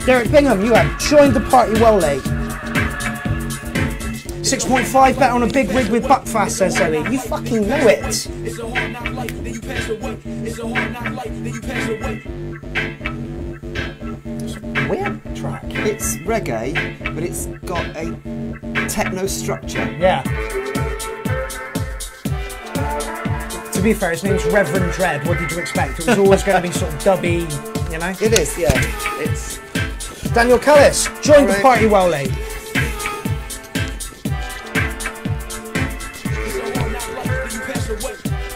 Derek Bingham, you have joined the party well late. 6.5 better on a big rig with Buckfast, says Zoe. You fucking know it. Weird track. It's reggae, but it's got a techno structure. Yeah. To be fair, his name's Reverend Dredd. What did you expect? It was always going to be sort of dubby, you know? It is, yeah. It's Daniel Cullis, joined the party well late.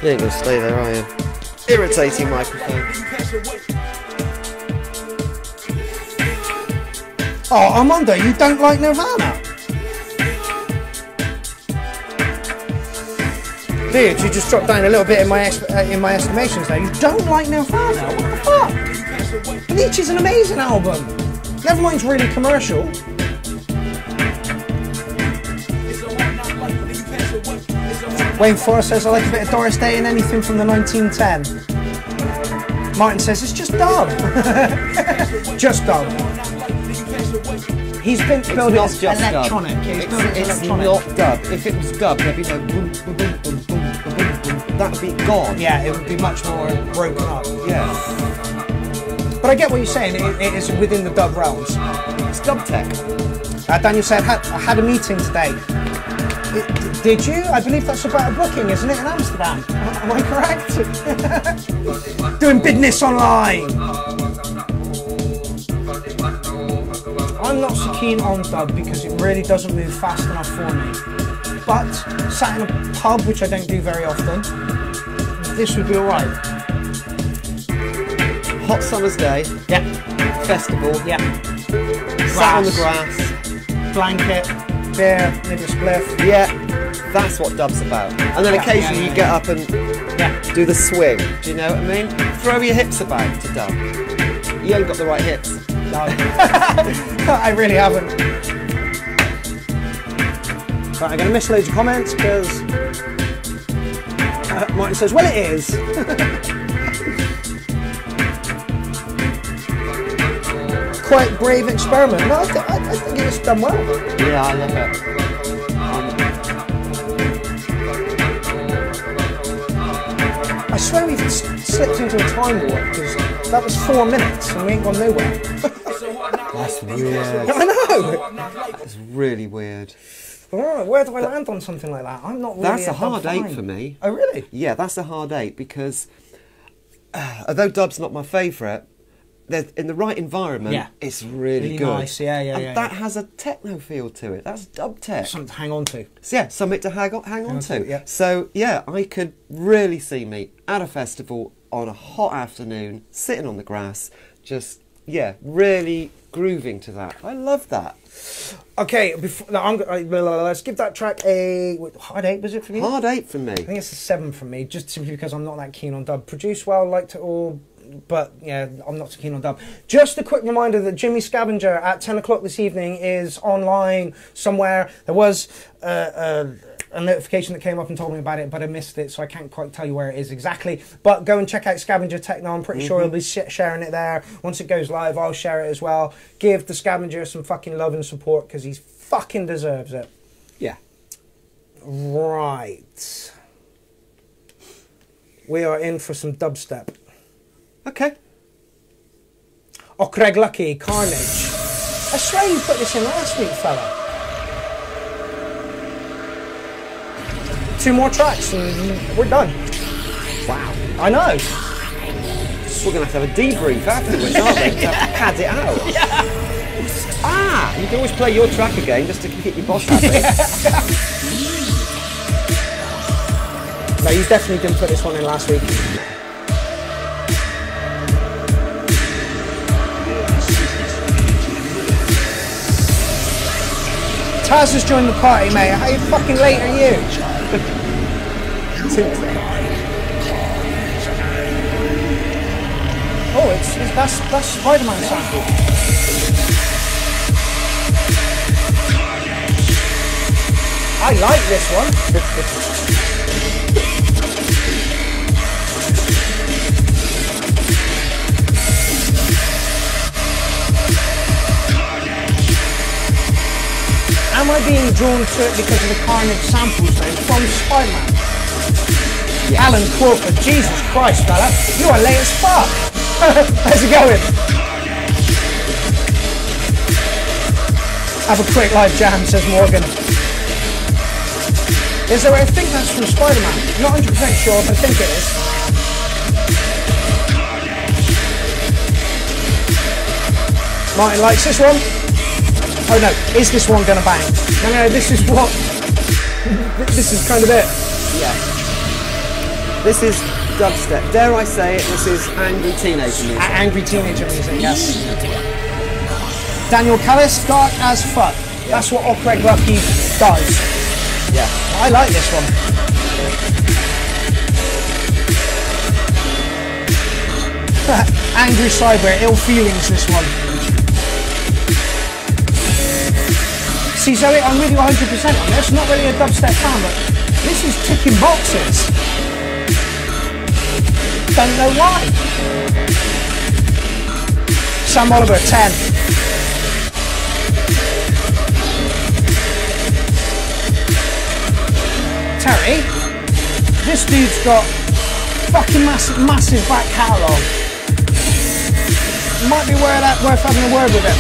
You ain't gonna stay there, are you? Irritating microphone. Oh, Armando, you don't like Nirvana? Dude, you just dropped down a little bit in my estimations there. You don't like Nirvana? What the fuck? Bleach is an amazing album. Nevermind's really commercial. Wayne Forrest says, I like a bit of Doris Day and anything from the 1910. Martin says, it's just dub. Just dub. He's been building just electronic. Dub. Yeah, it's not dub. If it was dub, there'd be no boom, boom, boom, boom, boom, boom, boom. That would be gone. Yeah, it would be much more broken up. Yeah. But I get what you're saying. It is within the dub realms. It's dub tech. Daniel said, I had a meeting today. Did you? I believe that's about a booking, isn't it, in Amsterdam? Am I correct? Doing business online. I'm not so keen on dub because it really doesn't move fast enough for me. But sat in a pub, which I don't do very often, this would be alright. Hot summer's day. Yeah. Festival. Yeah. Sat on the grass. Blanket. Beer. Maybe a spliff. Yeah. That's what dub's about. And then occasionally you get up and do the swing. Do you know what I mean? Throw your hips about to dub. You ain't got the right hips. No. I really haven't. Right, I'm going to miss loads of comments because Martin says, well, it is. Quite brave experiment. No, I think it's done well. Yeah, I love it. I swear we've slipped into a time warp because that was 4 minutes and we ain't gone nowhere. That's weird. I know. That's really weird. Oh, where do I land on something like that? I'm not really. That's a hard 8 for me. Oh, really? Yeah, that's a hard 8 because although dub's not my favourite, in the right environment, it's really good. Nice, And that has a techno feel to it. That's dub tech. Something to hang on to. So, yeah, something to hang on to. Yeah. So yeah, I could really see me at a festival on a hot afternoon, sitting on the grass, just really grooving to that. I love that. Okay, let's give that track a hard 8. Was it for you? Hard 8 for me. I think it's a 7 for me, just simply because I'm not that keen on dub. Produced well, liked it all, but yeah, I'm not so keen on dub. Just a quick reminder that Jimmy Scavenger at 10 o'clock this evening is online somewhere. There was a notification that came up and told me about it, but I missed it, so I can't quite tell you where it is exactly. But go and check out Scavenger Techno. I'm pretty sure he'll be sharing it there. Once it goes live, I'll share it as well. Give the Scavenger some fucking love and support, because he fucking deserves it. Yeah. Right. We are in for some dubstep. Okay. Oh, Craig Lucky, Carnage. I swear you put this in last week, fella. 2 more tracks and we're done. Wow. I know. We're going to have a debrief afterwards, aren't we? To pad it out. You can always play your track again just to keep your boss happy. No, you definitely didn't put this one in last week. Taz has joined the party, mate. How fucking late are you? Oh, that's Spider-Man sample. I like this one. Am I being drawn to it because of the Carnage samples though from Spider-Man? Yeah. Alan Crawford, Jesus Christ, fella, you are late as fuck. How's it going? Have a quick live jam, says Morgan. Is there? I think that's from Spider-Man. Not 100% sure, but I think it is. Martin likes this one. Oh no, is this one gonna bang? No, this is what... this is kind of it. Yeah. This is dubstep. Dare I say it, this is angry teenager music. Angry teenager music, yes. Daniel Callis, dark as fuck. Yeah. That's what Craig Lucky does. Yeah. I like this one. Angry Cyber, Ill Feelings, this one. See Zoe, I'm with you 100% on this. Not really a dubstep fan, but this is ticking boxes. Don't know why. Sam Oliver, 10. Terry, this dude's got fucking massive back catalogue. Might be worth having a word with him.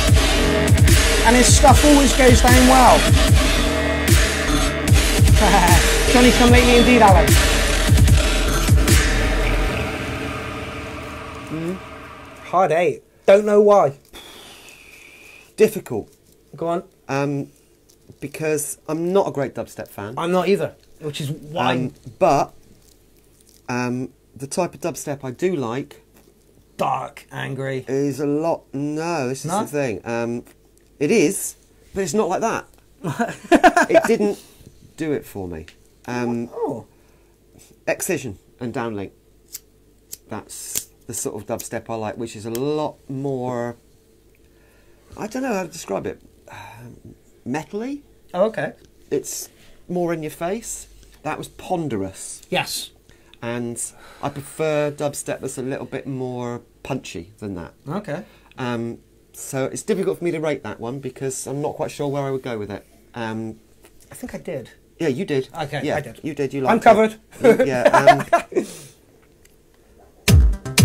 And his stuff always goes down well. Johnny come lately indeed, Alan. Hard 8. Don't know why. Difficult. Go on. Because I'm not a great dubstep fan. I'm not either, which is why. But the type of dubstep I do like, dark, angry, is a lot. No, this is the thing. It is, but it's not like that. It didn't do it for me. Excision and downlink. That's the sort of dubstep I like, which is a lot more. I don't know how to describe it. Metally. Oh, okay. It's more in your face. That was ponderous. Yes. And I prefer dubstep that's a little bit more punchy than that. Okay. So it's difficult for me to rate that one because I'm not quite sure where I would go with it. I think I did. Yeah, you did. Okay, yeah, I did. You did. You liked I'm covered. Yeah.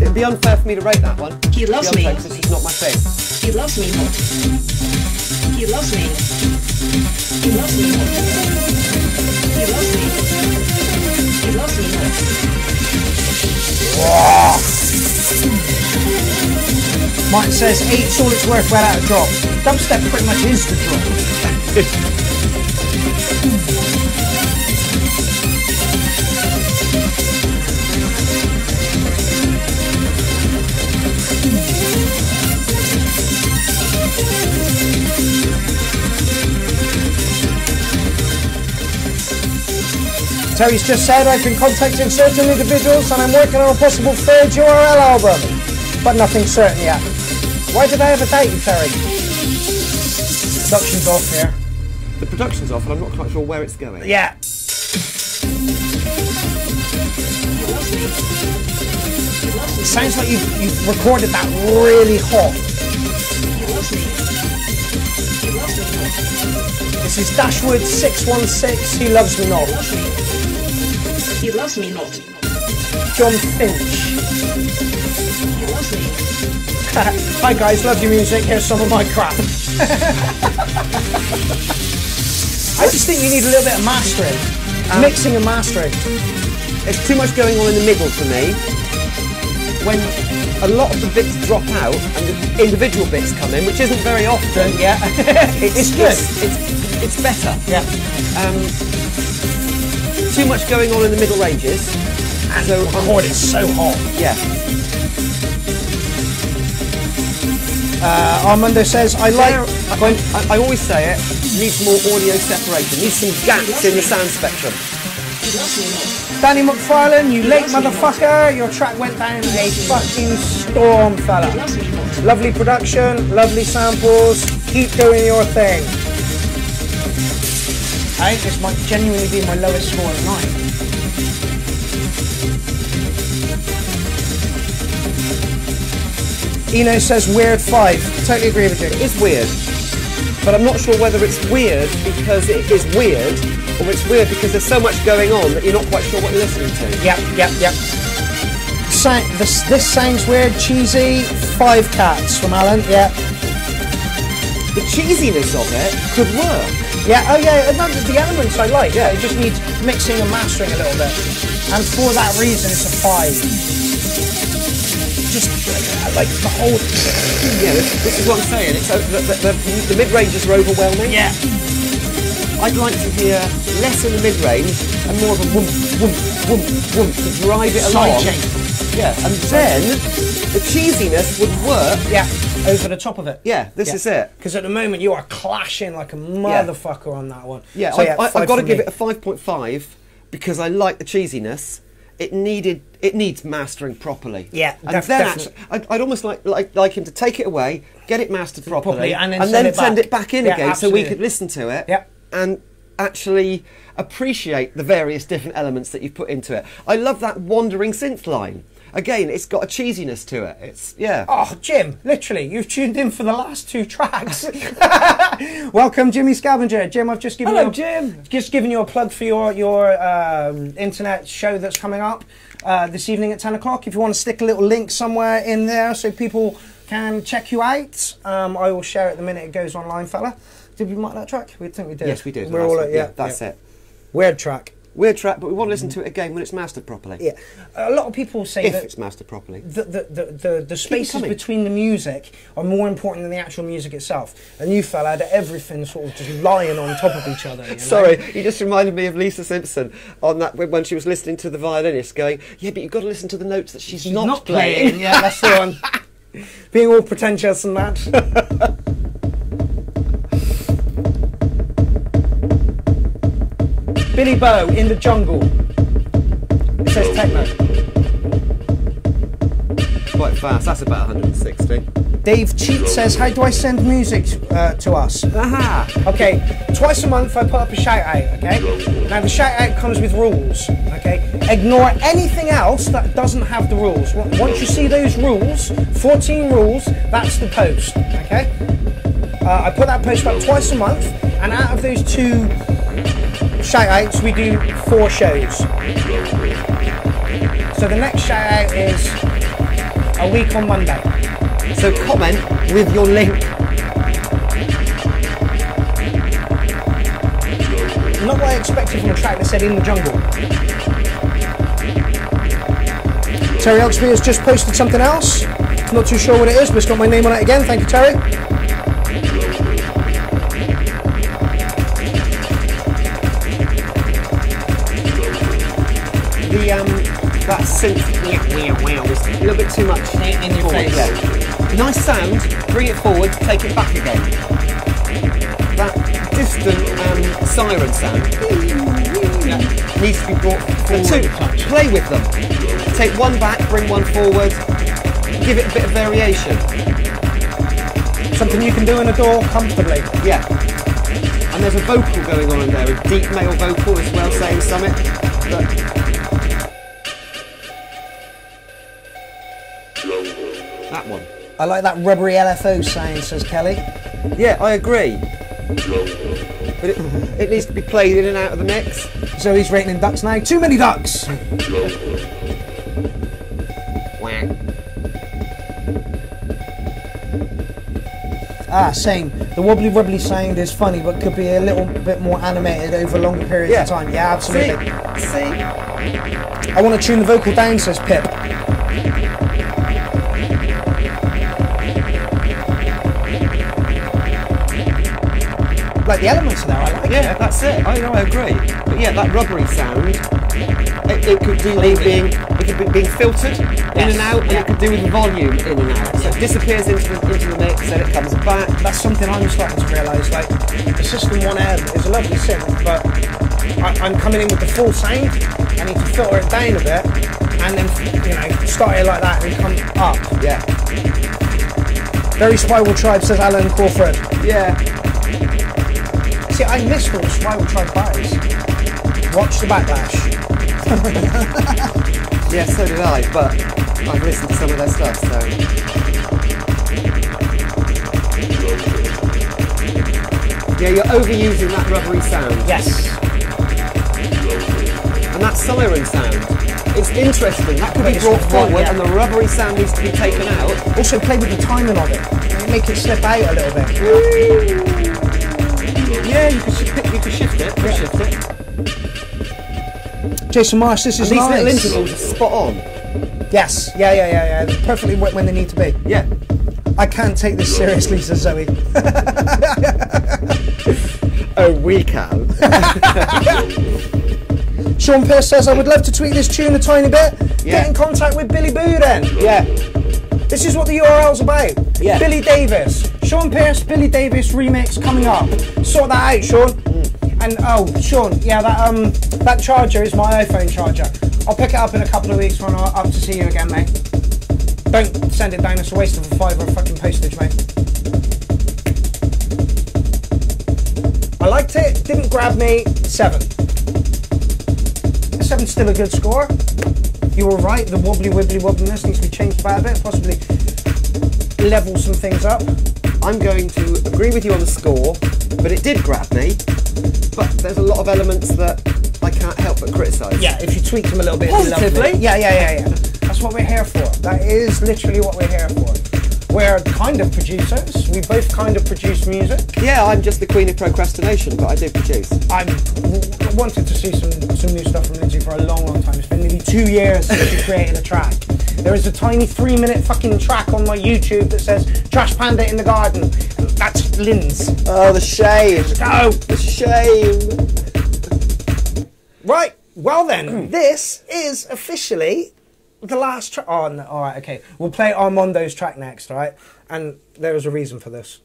It'd be unfair for me to rate that one. He loves me. Because it's not my thing. He loves me. He loves me. He loves me. He loves me. He loves me. Martin says 8's all it's worth without a drop. Dubstep pretty much is the drop. Terry's just said I've been contacting certain individuals and I'm working on a possible third URL album, but nothing certain yet. Why did I have a date, Terry? Production's off here. The production's off and I'm not quite sure where it's going. Yeah. It sounds like you've recorded that really hot. This is Dashwood 616, He Loves Me Not. He loves me not. John Finch. He loves me. Hi guys, love your music, here's some of my crap. I just think you need a little bit of mastering. Mixing and mastering. It's too much going on in the middle for me. When a lot of the bits drop out and the individual bits come in, which isn't very often. Yeah. it's good. It's better. Yeah. Too much going on in the middle ranges. And so the chord is so hot. Yeah. Armando says, I always say it, needs more audio separation, needs some gaps in the sound spectrum. Danny McFarlane, you late motherfucker, your track went down a fucking storm, fella. Lovely production, lovely samples, keep doing your thing. I think this might genuinely be my lowest score of the night. Eno says weird 5. Totally agree with you. It's weird, but I'm not sure whether it's weird because it is weird, or it's weird because there's so much going on that you're not quite sure what you're listening to. Yep. This sounds weird, cheesy. 5 cats from Alan. Yeah. The cheesiness of it could work. Yeah, oh yeah, the elements I like, yeah, it just needs mixing and mastering a little bit. And for that reason, it's a 5. Just, I like the whole... Yeah, this is what I'm saying, it's, the mid-ranges are overwhelming. Yeah. I'd like to hear less in the mid-range and more of a whoomp, whoomp, whoomp, whoomp to drive it along. Side chain. Yeah, and then the cheesiness would work. Yeah. Over the top of it. Yeah, this is it. Because at the moment you are clashing like a motherfucker on that one. Yeah, so, I've got to give it a 5.5 because I like the cheesiness. It needs mastering properly. Yeah, and definitely. I'd almost like him to take it away, get it mastered properly, and then send it back in again absolutely. so we could listen to it. Yeah. And actually appreciate the various different elements that you've put into it. I love that wandering synth line. Again, it's got a cheesiness to it. It's, yeah. Oh, Jim, literally, you've tuned in for the last 2 tracks. Welcome, Jimmy Scavenger. Jim, I've just given just given you a plug for your internet show that's coming up this evening at 10 o'clock. If you want to stick a little link somewhere in there so people can check you out, I will share it the minute it goes online, fella. Did we mark that track? We think we did. Yes, we did. We're all that's it. Weird track. Weird track, but we want to listen to it again when it's mastered properly. Yeah, a lot of people say if that it's mastered properly, the spaces between the music are more important than the actual music itself. And you fella had everything sort of just lying on top of each other. You know? Sorry, you just reminded me of Lisa Simpson on that when she was listening to the violinist, going, "Yeah, but you've got to listen to the notes that she's not playing." Yeah, that's the one. Being all pretentious and that. Billy Bow, In the Jungle. It says Techno. Quite fast, that's about 160. Dave Cheat says, how do I send music to us? Aha! Okay, twice a month I put up a shout out, okay? Now the shout out comes with rules, okay? Ignore anything else that doesn't have the rules. Once you see those rules, 14 rules, that's the post, okay? I put that post up twice a month, and out of those 2 shout outs we do 4 shows. So the next shout out is a week on Monday. So comment with your link. Not what I expected from a track that said In the Jungle. Terry Oxby has just posted something else. Not too sure what it is, but it's got my name on it again. Thank you, Terry. That synth is a little bit too much In your face. Yeah. Nice sound, bring it forward, take it back again. That distant siren sound needs to be brought forward. Play with them. Take one back, bring one forward, give it a bit of variation. Something you can do in a door comfortably. Yeah. And there's a vocal going on in there, a deep male vocal as well, saying something. But that one. I like that rubbery LFO sound, says Kelly. Yeah, I agree. But it needs to be played in and out of the mix. Zoe's rating in ducks now. Too many ducks! Same. The wobbly rubbly sound is funny, but could be a little bit more animated over longer periods of time. Yeah, absolutely. See? I want to tune the vocal down, says Pip. Like the elements there, I like it. Yeah, that's it. I know, I agree. But yeah, that rubbery sound, it could do with being filtered in and out, and it could do with volume in and out. So it disappears into the mix, then it comes back. That's something I'm starting to realise. Like the System 1M is a lovely synth, but I'm coming in with the full sound. I need to filter it down a bit, and then start it like that and come up. Yeah. Very Spiral Tribe, says Alan Crawford. Yeah. See, I missed all the Spiral Tribe parties. Watch the backlash. Yeah, so did I, but I've listened to some of their stuff, so. Yeah, you're overusing that rubbery sound. Yes. And that siren sound. It's interesting, that could be brought forward and the rubbery sound needs to be taken out. Also play with the timing of it. Make it slip out a little bit. Yeah, you can shift it. Yeah. Shift it. Jason Marsh, this is These nice. little intervals are spot on. Yes, yeah. They're perfectly when they need to be. Yeah. I can't take this seriously, says Zoe. Oh, we can. Sean Pierce says, I would love to tweak this tune a tiny bit. Yeah. Get in contact with Billy Boo then. Yeah. This is what the URL's about. Yeah. Billy Davis. Sean Pierce, Billy Davis remix coming up. Sort that out, Sean. And oh, Sean, yeah, that charger is my iPhone charger. I'll pick it up in a couple of weeks when I'm up to see you again, mate. Don't send it down, it's a waste of a £5 fucking postage, mate. I liked it, didn't grab me, 7. 7's still a good score. You were right, the wobbliness needs to be changed about a bit, possibly level some things up. I'm going to agree with you on the score, but it did grab me. But there's a lot of elements that I can't help but criticise. Yeah, if you tweak them a little bit, Positively. lovely. Yeah. That's what we're here for. That is literally what we're here for. We're kind of producers. We both kind of produce music. Yeah, I'm just the queen of procrastination, but I do produce. I wanted to see some new stuff from Lindsay for a long time. It's been nearly 2 years since she created a track. There is a tiny 3-minute fucking track on my YouTube that says Trash Panda in the Garden. That's Lynn's. Oh, the shame. Go! The shame. Right, well then, this is officially the last track. Oh, no, alright, okay. We'll play Armando's track next, alright? And there is a reason for this.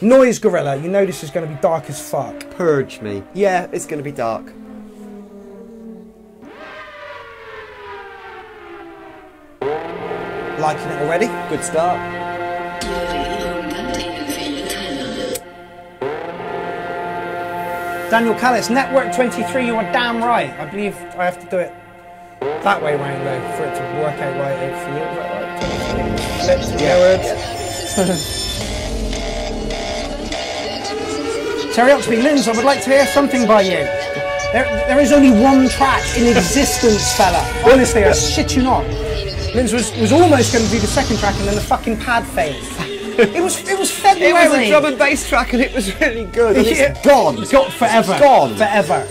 Noise Gorilla, you know this is going to be dark as fuck. Purge me. Yeah, it's going to be dark. Liking it already? Good start. Daniel Callis, Network 23, you are damn right. I believe I have to do it that way round though, for it to work out right for you. Lips and words. Terry Oxby, Linz, I would like to hear something by you. There is only one track in existence, fella. Honestly, I shit you not. Linz was almost going to do the second track and then the fucking pad failed. It was February. It was a drum and bass track and it was really good. And Yeah. it's gone. It's got forever. It's gone. Forever.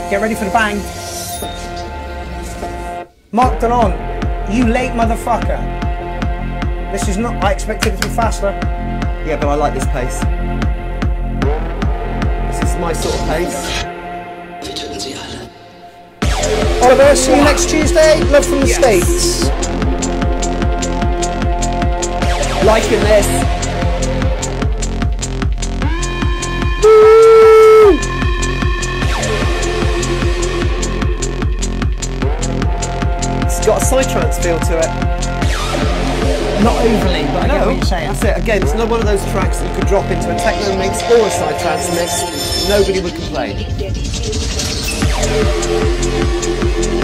Get ready for the bang. Mark Denon. You late motherfucker. This is not, I expected it to be faster. Yeah, but I like this pace. This is my sort of pace. Oliver, see you next Tuesday. Love from the States. Liking this. It's got a psytrance feel to it. Not overly, but I get what you're saying. That's it. Again, it's not one of those tracks that you could drop into a techno mix or a psytrance mix. Nobody would complain.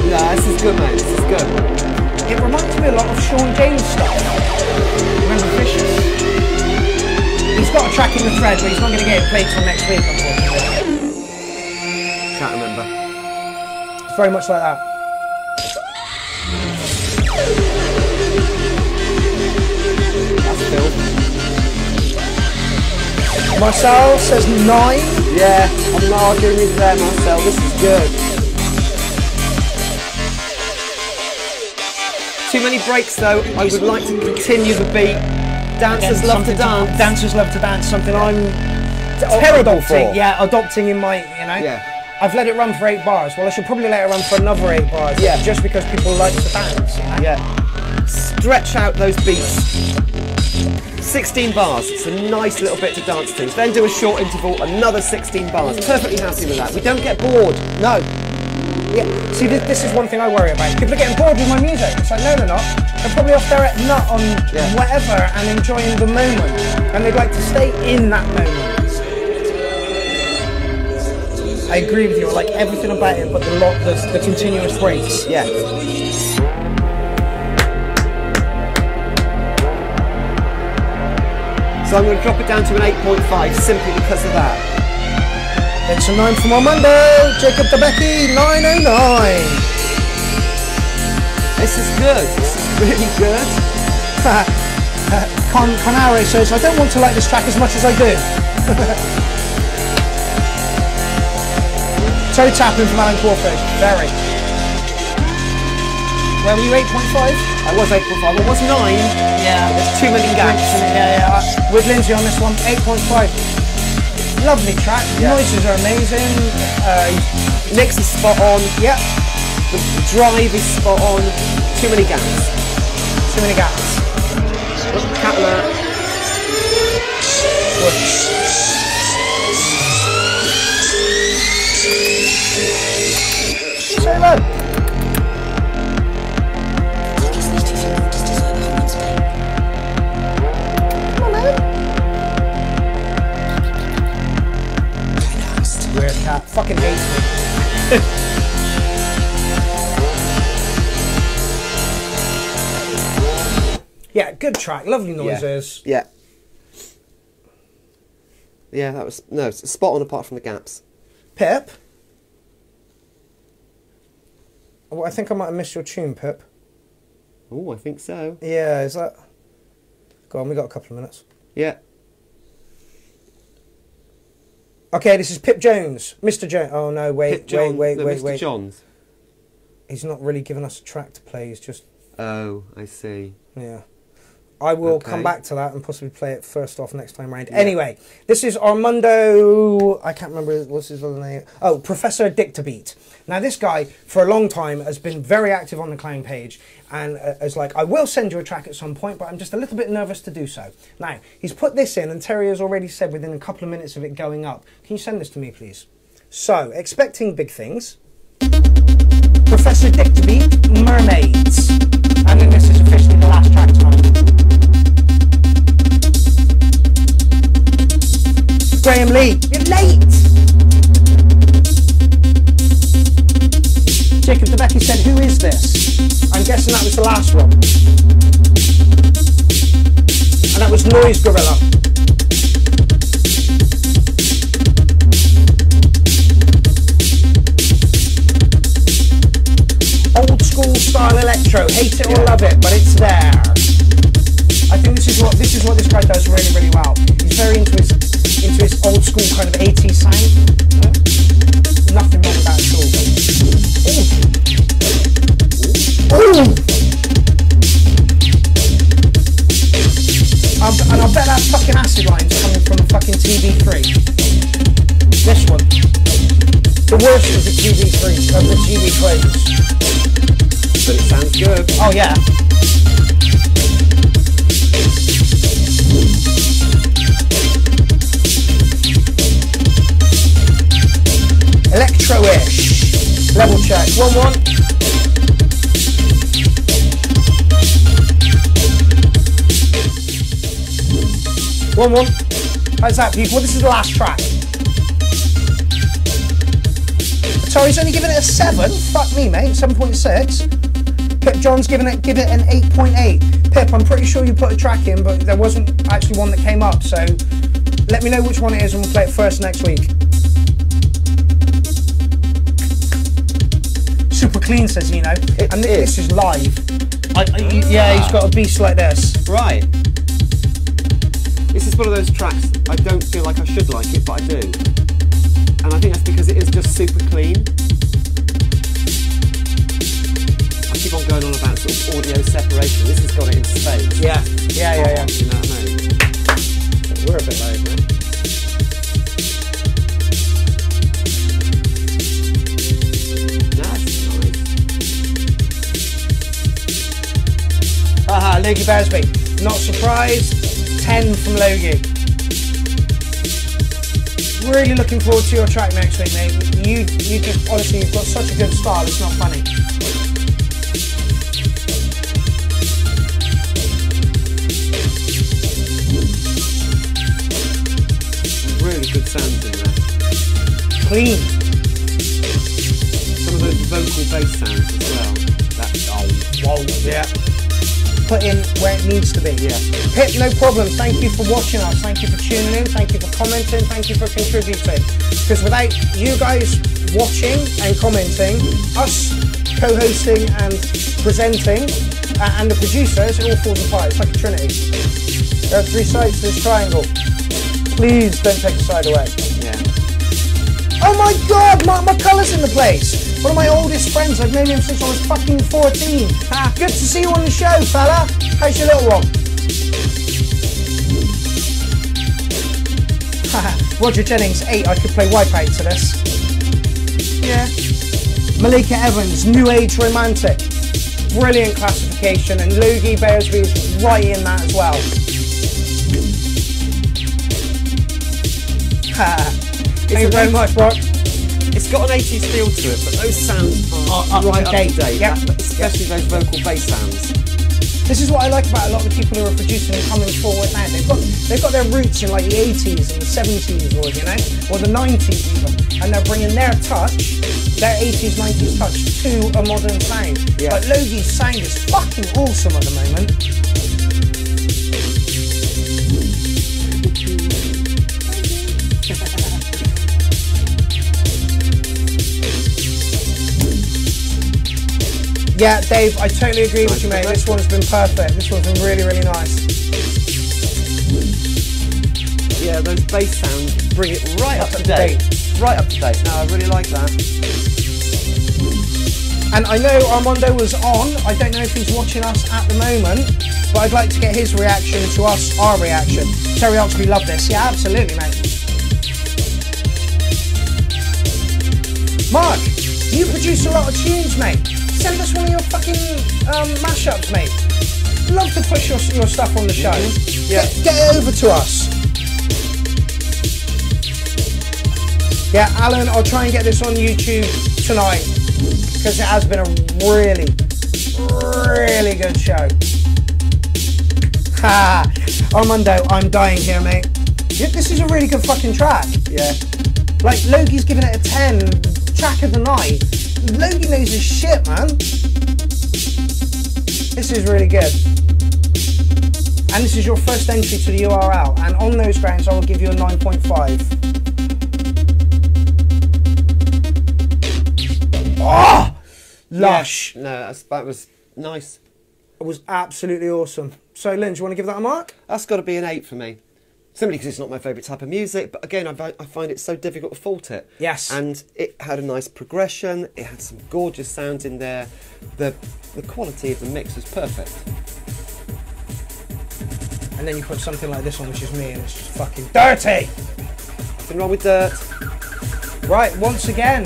No, this is good, mate. This is good. It reminds me a lot of Sean James stuff. Remember Vicious? He's got a track in the thread, but he's not going to get it played till next week, unfortunately. Can't remember. It's very much like that. That's Phil. Marcel says 9. Yeah, I'm not arguing with you there, Marcel. This is good. Too many breaks though. I would like to continue the beat. Dancers love to dance. Dancers love to dance. Something I'm terrible for. Yeah, adopting in my, you know. Yeah. I've let it run for 8 bars. Well, I should probably let it run for another 8 bars. Yeah. Just because people like to dance. You know? Yeah. Stretch out those beats. 16 bars. It's a nice little bit to dance to. Then do a short interval. Another 16 bars. Perfectly happy with that. We don't get bored. No. Yeah. See, this is one thing I worry about. People are getting bored with my music. It's like, no, they're not. They're probably off their nut on whatever and enjoying the moment. And they'd like to stay in that moment. I agree with you. I like everything about it, but the continuous breaks. Yeah. So I'm going to drop it down to an 8.5 simply because of that. It's a 9 from Armando. Jacob Debecki, 909. This is good. This is really good. Conare says, I don't want to like this track as much as I do. Toe tapping from Alan Crawford. Very. Where were you, 8.5? I was 8.5. I was 9. Yeah. There's too many gaps. Yeah. With Lindsay on this one, 8.5. Lovely track. Yeah. Noises are amazing. Mix is spot on. Yeah. The drive is spot on. Too many gaps. Too many gaps. Cat alert. Say hello. Weird cat. Fucking hates me. Yeah, good track. Lovely noises. Yeah. Yeah, that was it's spot on apart from the gaps. Pip? Well, I think I might have missed your tune, Pip. Oh, I think so. Yeah, is that... Go on, we got a couple of minutes. Yeah. Okay, this is Pip Jones. Mr. Jones. Oh, no, wait. Mr. Johns. He's not really giving us a track to play, he's just... Oh, I see. Yeah. I will come back to that and possibly play it first off next time round. Yeah. Anyway, this is Armando... I can't remember what's his other name. Oh, Professor Dictabeat. Now, this guy, for a long time, has been very active on the Clown page and is like, I will send you a track at some point, but I'm just a little bit nervous to do so. Now, he's put this in, and Terry has already said within a couple of minutes of it going up, can you send this to me, please? So, expecting big things. Professor Dictabeat, Mermaids. And then this is officially the last track tonight. Graham Lee, you're late! Jacob Debecki said, who is this? I'm guessing that was the last one. And that was Noise Gorilla. Old school style electro, hate it or love it, but it's there. I think this is what this guy does really, really well. He's very into his old school kind of 80s sound. Nothing wrong with that at all. Ooh. Ooh. GB3. This one. The worst is the GB3 of the GB clones. But it sounds good. Oh yeah. Electro-ish. Level check. 1-1. 1-1. How's that, people? This is the last track. Atari's only giving it a 7. Fuck me, mate. 7.6. Pip John's giving it an 8.8. Pip, I'm pretty sure you put a track in, but there wasn't actually one that came up. So let me know which one it is, and we'll play it first next week. Super clean, says Nino. And this is live. Yeah, he's got a beast like this. Right. This is one of those tracks I don't feel like I should like it, but I do. And I think that's because it is just super clean. I keep on going on about sort of audio separation. This has got it in space. Yeah. You know what I mean? We're a bit low, man. That's nice. Haha, Logie Bearsby. Not surprised. 10 from Logie. Really looking forward to your track next week, mate. You just, honestly, you've got such a good style, it's not funny. Really good sounds in there. Clean. Some of those vocal bass sounds as well. Whoa, yeah. Put in where it needs to be. Yeah. Pip, no problem. Thank you for watching us. Thank you for tuning in. Thank you for commenting. Thank you for contributing. Because without you guys watching and commenting, us co-hosting and presenting, and the producers, it all falls apart. It's like a trinity. There are 3 sides to this triangle. Please don't take a side away. Yeah. Oh my god, my colour's in the place. One of my oldest friends, I've known him since I was fucking 14. Good to see you on the show, fella. How's your little one? Roger Jennings, 8, I could play Wipeout to this. Yeah. Malika Evans, New Age Romantic. Brilliant classification, and Logie Bearsby is right in that as well. Thank you very much, Brock. It's got an 80s feel to it, but those sounds are right up to date. Yep. Especially those vocal bass sounds. This is what I like about a lot of the people who are producing and coming forward now. They've got their roots in like the 80s and the 70s, or or the 90s even, and they're bringing their touch, their 80s, 90s touch to a modern sound. Yeah. Like Logie's sound is fucking awesome at the moment. Yeah, Dave, I totally agree with you, mate. This one's been perfect. This one's been really, really nice. Yeah, those bass sounds bring it right up to date. Right up to date. No, I really like that. And I know Armando was on. I don't know if he's watching us at the moment, but I'd like to get his reaction to us, our reaction. Terry Oxby, love this. Yeah, absolutely, mate. Mark, you produce a lot of tunes, mate. Send us one of your fucking mashups, mate. Love to push your stuff on the show. Yeah. Get it over to us. Yeah, Alan, I'll try and get this on YouTube tonight, because it has been a really, really good show. Ha! Armando, I'm dying here, mate. This is a really good fucking track. Yeah. Like, Logie's giving it a 10, track of the night. Logie knows his shit, man. This is really good. And this is your first entry to the URL. And on those grounds, I will give you a 9.5. Oh! Lush. Yeah. No, that was nice. It was absolutely awesome. So, Lynn, do you want to give that a mark? That's got to be an 8 for me. Simply because it's not my favourite type of music, but again, I find it so difficult to fault it. Yes. And it had a nice progression, it had some gorgeous sounds in there, the quality of the mix was perfect. And then you put something like this on, which is me, and it's just fucking dirty! Nothing wrong with dirt. Right, once again,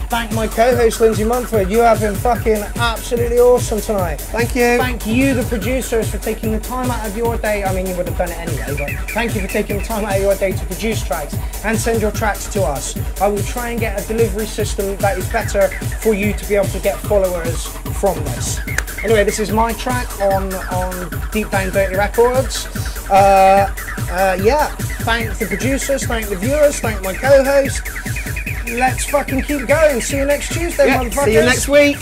thank my co-host Lindsay Mumford. You have been fucking absolutely awesome tonight. Thank you. Thank you, the producers, for taking the time out of your day. I mean, you would have done it anyway, but thank you for taking the time out of your day to produce tracks and send your tracks to us. I will try and get a delivery system that is better for you to be able to get followers from this. Anyway, this is my track on Deep Down Dirty Records. Yeah, thank the producers, thank the viewers, thank my co-host. Let's fucking keep going. See you next Tuesday, motherfuckers. See you next week.